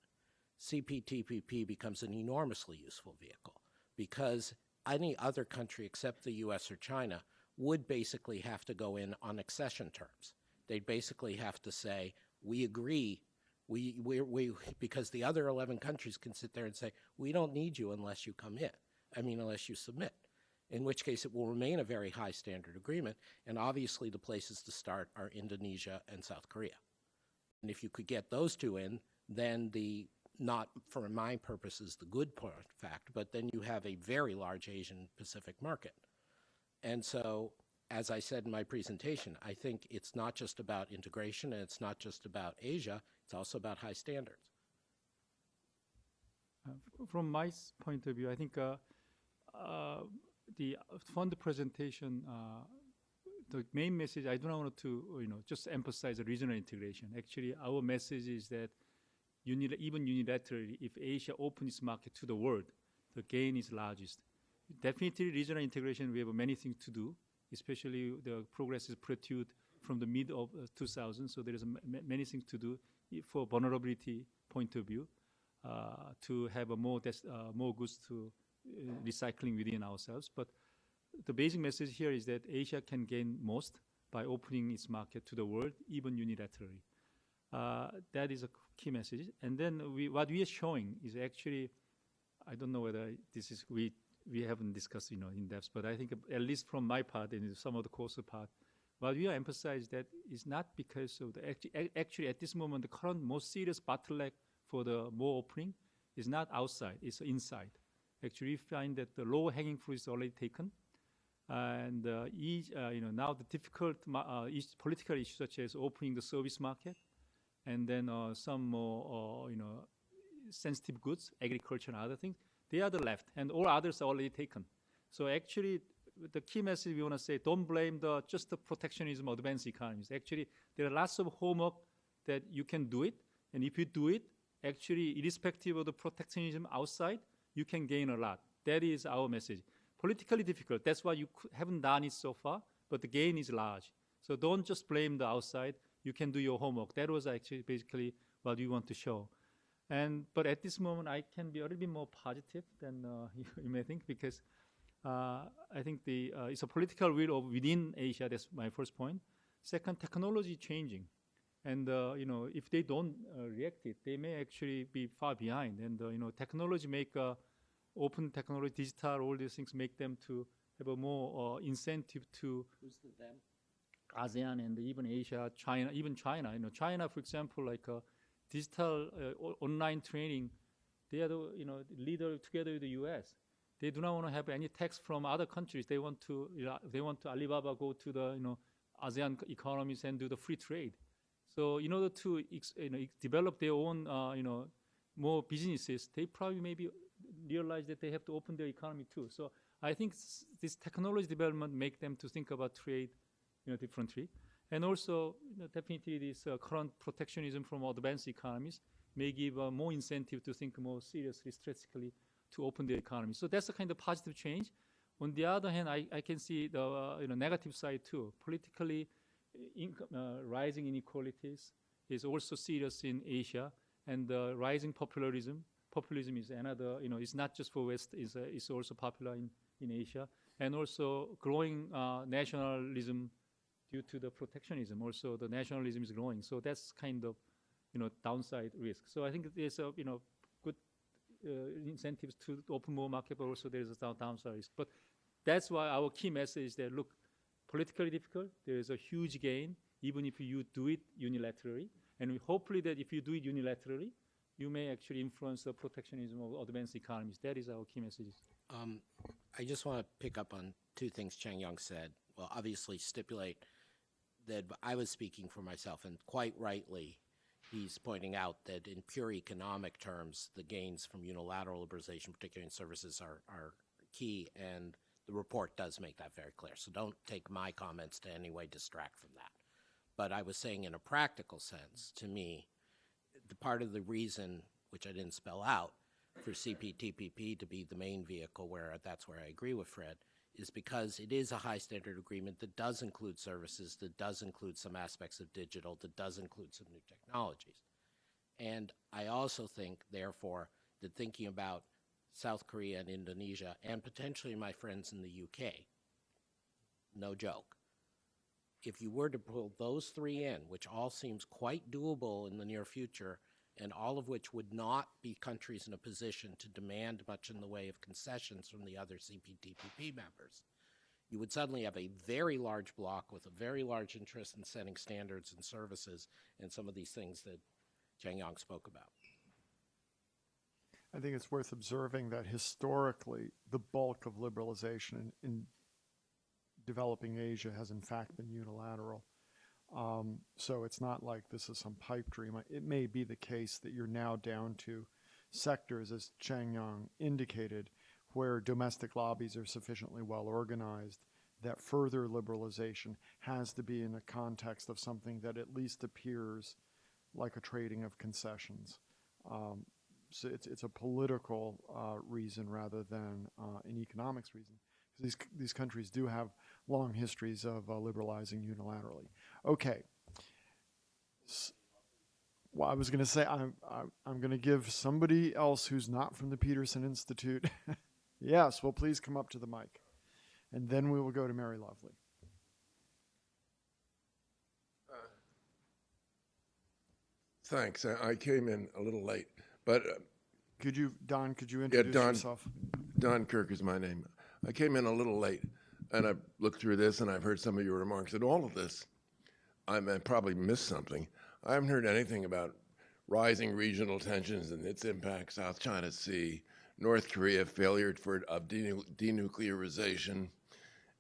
CPTPP becomes an enormously useful vehicle, because any other country except the US or China would basically have to go in on accession terms. They'd basically have to say, we agree, because the other 11 countries can sit there and say, we don't need you unless you come in, unless you submit, in which case it will remain a very high standard agreement, and obviously the places to start are Indonesia and South Korea. And if you could get those two in, then not for my purposes the good fact, but then you have a very large Asian Pacific market. And so, as I said in my presentation, I think it's not just about integration, and it's not just about Asia, it's also about high standards. From my point of view, I think the fund presentation, the main message, I don't want to just emphasize the regional integration. Actually, our message is that even unilaterally, if Asia opens its market to the world, the gain is largest. Definitely regional integration, we have many things to do, especially the progress is plateaued from the mid of 2000, so there is many things to do for vulnerability point of view, to have more goods to recycling within ourselves. But the basic message here is that Asia can gain most by opening its market to the world, even unilaterally. That is a key message. And then what we are showing is actually, I don't know whether this is, we haven't discussed in depth, but I think at least from my part and some of the course part, what we are emphasizing that is not because of actually at this moment, the current most serious bottleneck for the more opening is not outside, it's inside. Actually, we find that the low-hanging fruit is already taken, and now the difficult political issues such as opening the service market, and then some more sensitive goods, agriculture and other things, they are the left, and all others are already taken. So actually, the key message we want to say: don't blame just the protectionism of advanced economies. Actually, there are lots of homework that you can do it, and if you do it, actually, irrespective of the protectionism outside, you can gain a lot. That is our message. Politically difficult, that's why you haven't done it so far, but the gain is large. So don't just blame the outside, you can do your homework. That was actually basically what we want to show. But at this moment, I can be a little bit more positive than you may think, because I think it's a political will of within Asia. That's my first point. Second, technology changing, and if they don't react it, they may actually be far behind. And technology make open technology, digital, all these things make them to have a more incentive to. Who's the them? ASEAN and even Asia, China, even China. China, for example, like digital online training, they are the leader together with the U.S. They do not want to have any tax from other countries. They want to Alibaba go to the ASEAN economies and do the free trade. So in order to develop their own more businesses, they probably maybe realize that they have to open their economy too. So I think this technology development make them to think about trade differently. And also, definitely this current protectionism from advanced economies may give more incentive to think more seriously, strategically, to open the economy. So that's a kind of positive change. On the other hand, I can see the negative side too. Politically, rising inequalities is also serious in Asia, and rising populism. Populism is another, it's not just for West, it's also popular in Asia. And also growing nationalism due to the protectionism. Also, the nationalism is growing. So that's kind of, downside risk. So I think there's a, good incentives to open more market, but also there's a downside risk. But that's why our key message is that, look, politically difficult, there is a huge gain, even if you do it unilaterally. And hopefully that if you do it unilaterally, you may actually influence the protectionism of advanced economies. That is our key message. I just want to pick up on two things Changyong said. Well, obviously stipulate that I was speaking for myself, and quite rightly, he's pointing out that in pure economic terms, the gains from unilateral liberalization, particularly in services, are key, and the report does make that very clear. So don't take my comments to any way distract from that. But I was saying in a practical sense, to me, the part of the reason, which I didn't spell out, for CPTPP to be the main vehicle, that's where I agree with Fred, is because it is a high standard agreement that does include services, that does include some aspects of digital, that does include some new technologies. And I also think, therefore, that thinking about South Korea and Indonesia, and potentially my friends in the UK, no joke, if you were to pull those three in, which all seems quite doable in the near future, and all of which would not be countries in a position to demand much in the way of concessions from the other CPTPP members, you would suddenly have a very large bloc with a very large interest in setting standards and services and some of these things that Changyong spoke about. I think it's worth observing that historically, the bulk of liberalization in developing Asia has in fact been unilateral. So it's not like this is some pipe dream. It may be the case that you're now down to sectors, as Changyong indicated, where domestic lobbies are sufficiently well organized that further liberalization has to be in the context of something that at least appears like a trading of concessions. So it's a political reason rather than an economics reason. These countries do have long histories of liberalizing unilaterally. Okay. Well, I was going to say I'm going to give somebody else who's not from the Peterson Institute. Yes, well, please come up to the mic, and then we will go to Mary Lovely. Thanks. I came in a little late, but Could you introduce yourself? Don Kirk is my name. I came in a little late, and I've looked through this, and I've heard some of your remarks. And all of this, I probably missed something. I haven't heard anything about rising regional tensions and its impact, South China Sea, North Korea failure of denuclearization,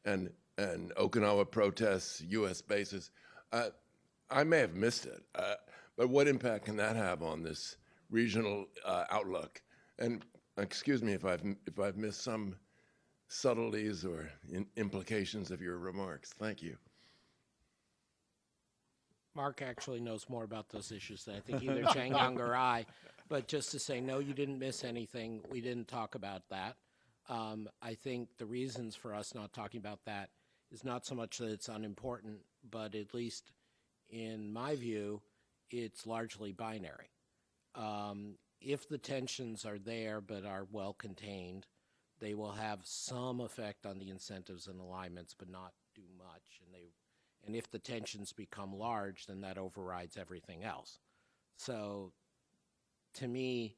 and Okinawa protests, U.S. bases. I may have missed it, but what impact can that have on this regional outlook? And excuse me if I've missed some subtleties or implications of your remarks. Thank you. Mark actually knows more about those issues than I think either Changyong or I. But just to say, no, you didn't miss anything. We didn't talk about that. I think the reasons for us not talking about that is not so much that it's unimportant, but at least in my view, it's largely binary. If the tensions are there but are well contained, they will have some effect on the incentives and alignments, but not do much. And if the tensions become large, then that overrides everything else. So to me,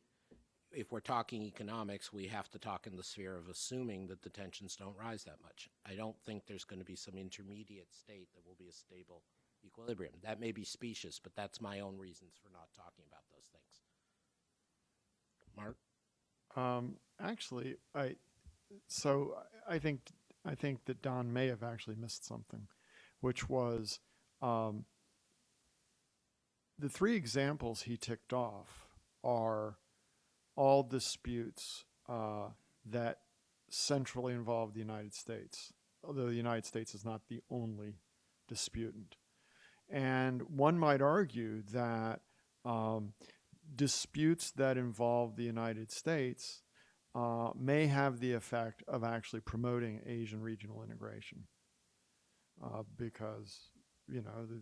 if we're talking economics, we have to talk in the sphere of assuming that the tensions don't rise that much. I don't think there's going to be some intermediate state that will be a stable equilibrium. That may be specious, but that's my own reasons for not talking about those things. Mark? Actually, I think that Don may have actually missed something, which was the three examples he ticked off are all disputes that centrally involve the United States, although the United States is not the only disputant. And one might argue that disputes that involve the United States may have the effect of actually promoting Asian regional integration because, you know, the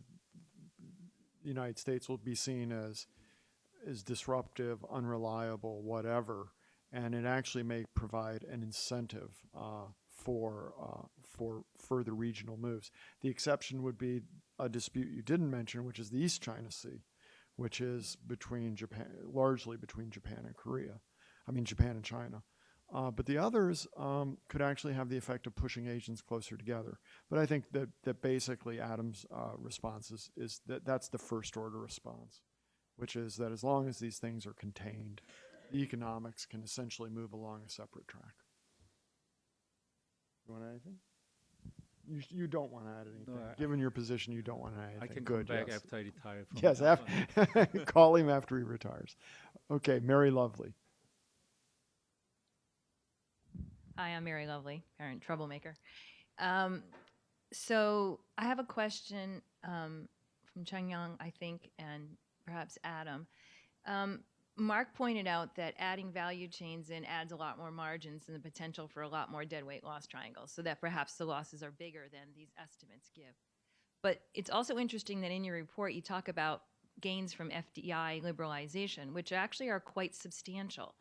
United States will be seen as disruptive, unreliable, whatever, and it actually may provide an incentive for further regional moves. The exception would be a dispute you didn't mention, which is the East China Sea, which is between Japan, largely between Japan and Korea. I mean, Japan and China. But the others could actually have the effect of pushing Asians closer together. But I think that basically Adam's response is that that's the first order response, which is that as long as these things are contained, the economics can essentially move along a separate track. You want to add anything? You don't want to add anything. No, Given your position, you don't want to add anything. I can Good, come back yes. after I retire from Yes, that one. call him after he retires. Okay, Mary Lovely. Hi, I'm Mary Lovely, Erin Troublemaker. So I have a question from Changyong, I think, and perhaps Adam. Mark pointed out that adding value chains in adds a lot more margins and the potential for a lot more deadweight loss triangles, so that perhaps the losses are bigger than these estimates give. But it's also interesting that in your report you talk about gains from FDI liberalization, which actually are quite substantial.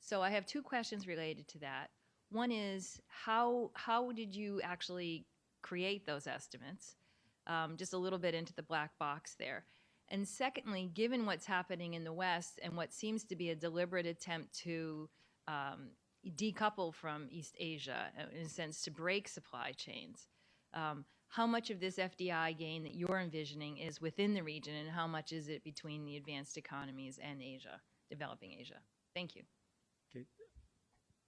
So I have two questions related to that. One is, how did you actually create those estimates? Just a little bit into the black box there. And secondly, given what's happening in the West and what seems to be a deliberate attempt to decouple from East Asia, in a sense to break supply chains, how much of this FDI gain that you're envisioning is within the region, and how much is it between the advanced economies and Asia, developing Asia? Thank you. Okay.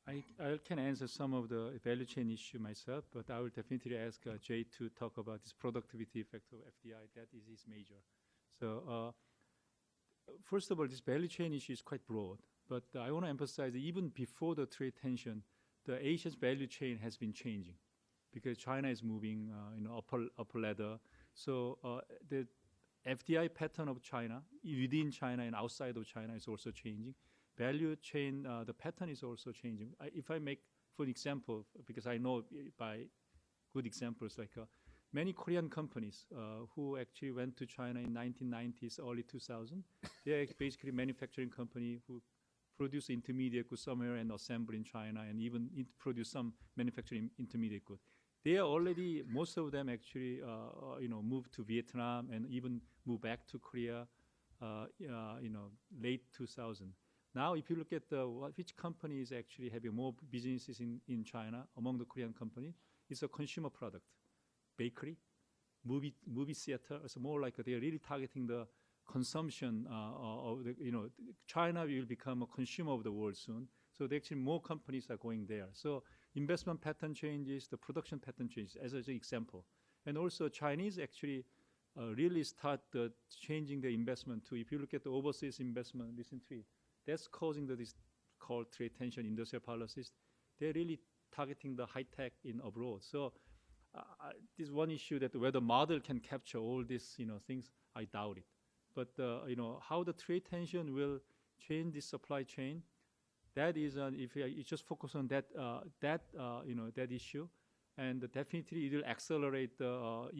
I can answer some of the value chain issue myself, but I will definitely ask Jay to talk about this productivity effect of FDI. That is his major. So first of all, this value chain issue is quite broad, but I want to emphasize that even before the trade tension, the Asia's value chain has been changing because China is moving upper ladder. So the FDI pattern of China, within China and outside of China, is also changing. Value chain, the pattern is also changing. If I make, for example, because I know by good examples, like many Korean companies who actually went to China in 1990s, early 2000, they are basically manufacturing company who produce intermediate goods somewhere and assemble in China, and even produce some manufacturing intermediate goods. They are already, most of them actually, moved to Vietnam and even moved back to Korea, late 2000. Now, if you look at which companies actually having more businesses in China among the Korean companies, it's a consumer product, bakery, movie theater. It's more like they are really targeting the consumption of the, China will become a consumer of the world soon. So actually more companies are going there. So investment pattern changes, the production pattern changes, as an example. And also Chinese actually really start changing the investment too. If you look at the overseas investment recently, that's causing this called trade tension industrial policies. They're really targeting the high tech in abroad. So this one issue that whether model can capture all these things, I doubt it. But how the trade tension will change the supply chain, that is if you just focus on that that issue, and definitely it will accelerate the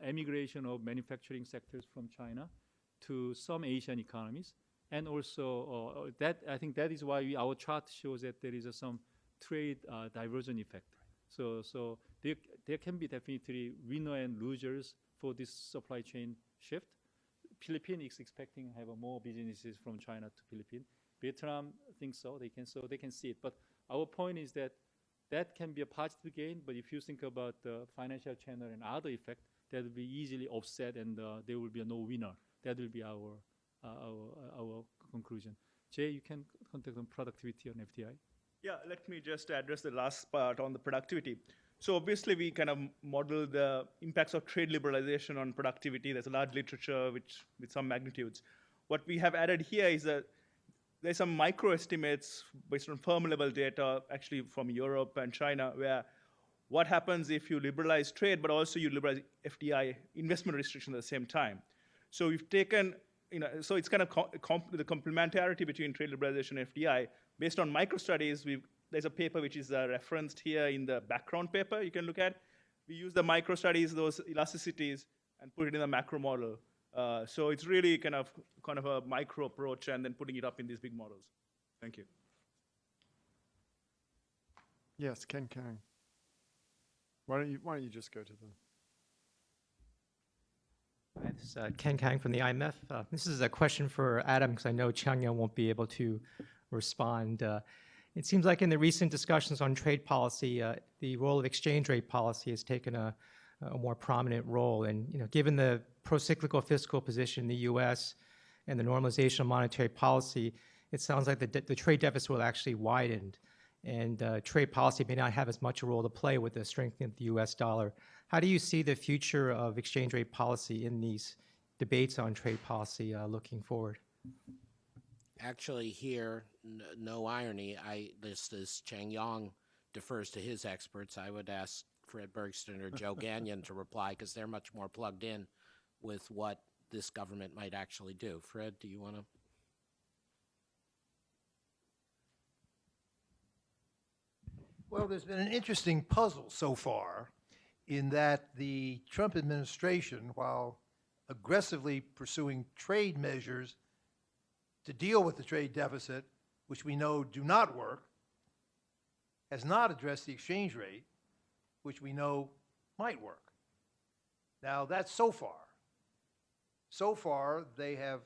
emigration of manufacturing sectors from China to some Asian economies. And also that I think that is why our chart shows that there is some trade diversion effect. So there can be definitely winner and losers for this supply chain shift. Philippines is expecting to have more businesses from China to Philippines. Vietnam thinks so. They can see it. But our point is that can be a positive gain. But if you think about the financial channel and other effect, that will be easily offset, and there will be no winner. That will be our conclusion. Jay, you can contact on productivity on FDI. Yeah, let me just address the last part on the productivity. So obviously we kind of model the impacts of trade liberalization on productivity. There's a large literature with some magnitudes. What we have added here is that there's some micro estimates based on firm level data, actually from Europe and China, where what happens if you liberalize trade, but also you liberalize FDI investment restrictions at the same time. So we've taken, so it's kind of the complementarity between trade liberalization and FDI. Based on micro studies, there's a paper which is referenced here in the background paper you can look at. We use the micro studies, those elasticities, and put it in the macro model. So it's really kind of a micro approach and then putting it up in these big models. Thank you. Yes, Ken Kang. Why don't you just go to the... Hi, this is Ken Kang from the IMF. This is a question for Adam, because I know Changyong won't be able to respond. It seems like in the recent discussions on trade policy, the role of exchange rate policy has taken a more prominent role. And given the pro-cyclical fiscal position in the U.S. and the normalization of monetary policy, it sounds like the trade deficit will actually widen, and trade policy may not have as much a role to play with the strengthening of the U.S. dollar. How do you see the future of exchange rate policy in these debates on trade policy looking forward? Actually, here, no irony. This is Changyong defers to his experts. I would ask Fred Bergsten or Joe Gagnon to reply, because they're much more plugged in with what this government might actually do. Fred, do you want to? Well, there's been an interesting puzzle so far in that the Trump administration, while aggressively pursuing trade measures to deal with the trade deficit, which we know do not work, has not addressed the exchange rate, which we know might work. Now, that's so far. So far, they have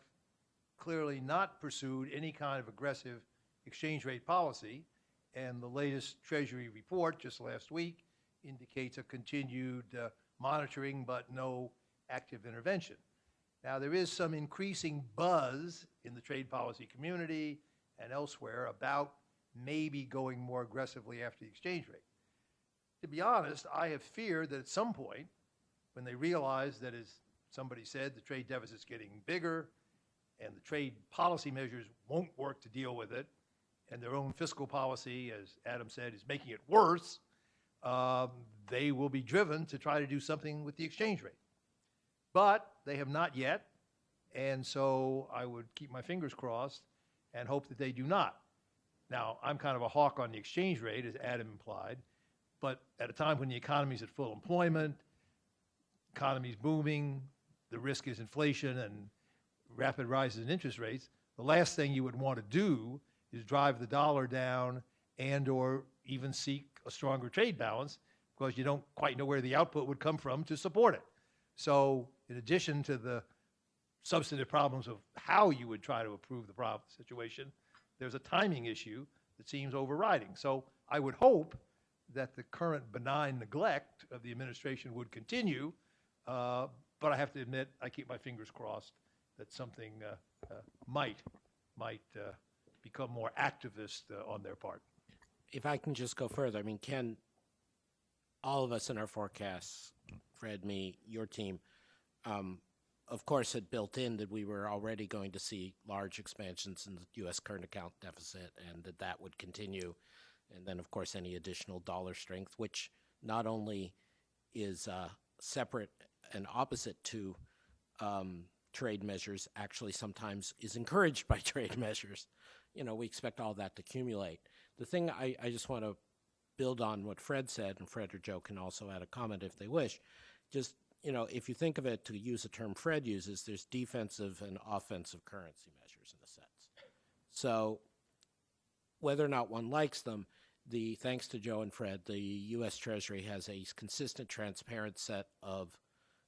clearly not pursued any kind of aggressive exchange rate policy, and the latest Treasury report just last week indicates a continued monitoring but no active intervention. Now, there is some increasing buzz in the trade policy community and elsewhere about maybe going more aggressively after the exchange rate. To be honest, I have feared that at some point, when they realize that, as somebody said, the trade deficit's getting bigger and the trade policy measures won't work to deal with it, and their own fiscal policy, as Adam said, is making it worse, they will be driven to try to do something with the exchange rate. But they have not yet, and so I would keep my fingers crossed and hope that they do not. Now, I'm kind of a hawk on the exchange rate, as Adam implied, but at a time when the economy's at full employment, economy's booming, the risk is inflation and rapid rises in interest rates, the last thing you would want to do is drive the dollar down and or even seek a stronger trade balance, because you don't quite know where the output would come from to support it. So in addition to the substantive problems of how you would try to improve the situation, there's a timing issue that seems overriding. So I would hope that the current benign neglect of the administration would continue, but I have to admit, I keep my fingers crossed that something might become more activist on their part. If I can just go further, I mean, Ken, all of us in our forecasts, Fred, me, your team, of course, had built in that we were already going to see large expansions in the U.S. current account deficit, and that would continue. And then, of course, any additional dollar strength, which not only is separate and opposite to trade measures, actually sometimes is encouraged by trade measures. We expect all that to accumulate. The thing I just want to build on what Fred said, and Fred or Joe can also add a comment if they wish. Just, if you think of it, to use a term Fred uses, there's defensive and offensive currency measures in a sense. So whether or not one likes them, thanks to Joe and Fred, the U.S. Treasury has a consistent, transparent set of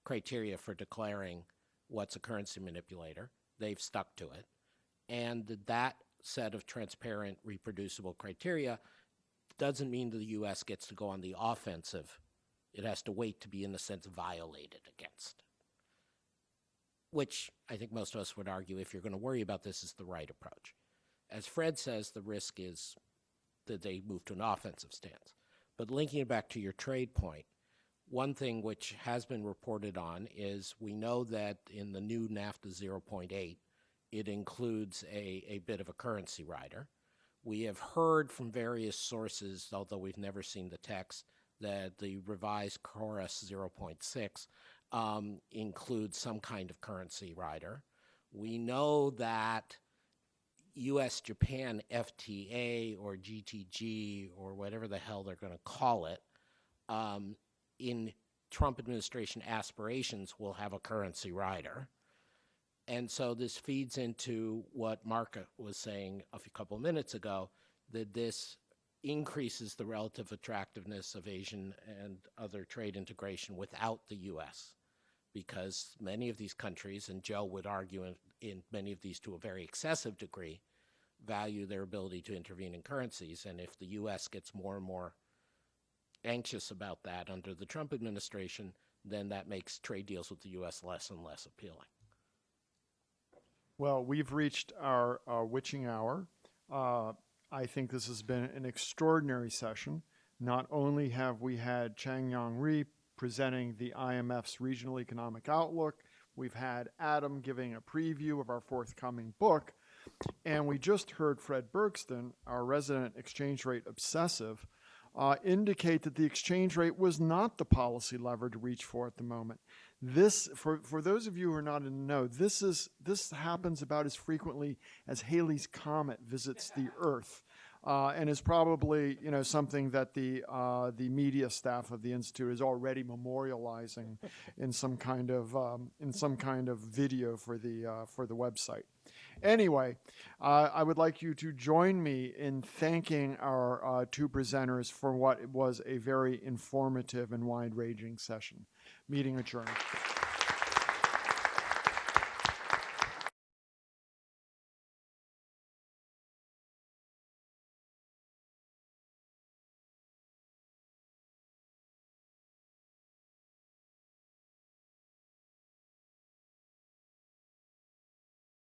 criteria for declaring what's a currency manipulator. They've stuck to it. And that set of transparent, reproducible criteria doesn't mean that the U.S. gets to go on the offensive. It has to wait to be, in a sense, violated against, which I think most of us would argue, if you're going to worry about this, is the right approach. As Fred says, the risk is that they move to an offensive stance. But linking it back to your trade point, one thing which has been reported on is we know that in the new NAFTA 0.8, it includes a bit of a currency rider. We have heard from various sources, although we've never seen the text, that the revised Chorus 0.6 includes some kind of currency rider. We know that US-Japan FTA or GTG or whatever the hell they're going to call it, in Trump administration aspirations will have a currency rider. And so this feeds into what Mark was saying a couple of minutes ago, that this increases the relative attractiveness of Asian and other trade integration without the U.S., because many of these countries, and Joe would argue in many of these to a very excessive degree, value their ability to intervene in currencies. And if the U.S. gets more and more anxious about that under the Trump administration, then that makes trade deals with the U.S. less and less appealing. Well, we've reached our witching hour. I think this has been an extraordinary session. Not only have we had Changyong Rhee presenting the IMF's Regional Economic Outlook, we've had Adam giving a preview of our forthcoming book, and we just heard Fred Bergston, our resident exchange rate obsessive, indicate that the exchange rate was not the policy lever to reach for at the moment. This, for those of you who are not in the know, this happens about as frequently as Halley's Comet visits the Earth, and is probably something that the media staff of the Institute is already memorializing in some kind of video for the website. Anyway, I would like you to join me in thanking our two presenters for what was a very informative and wide-ranging session. Meeting adjourned.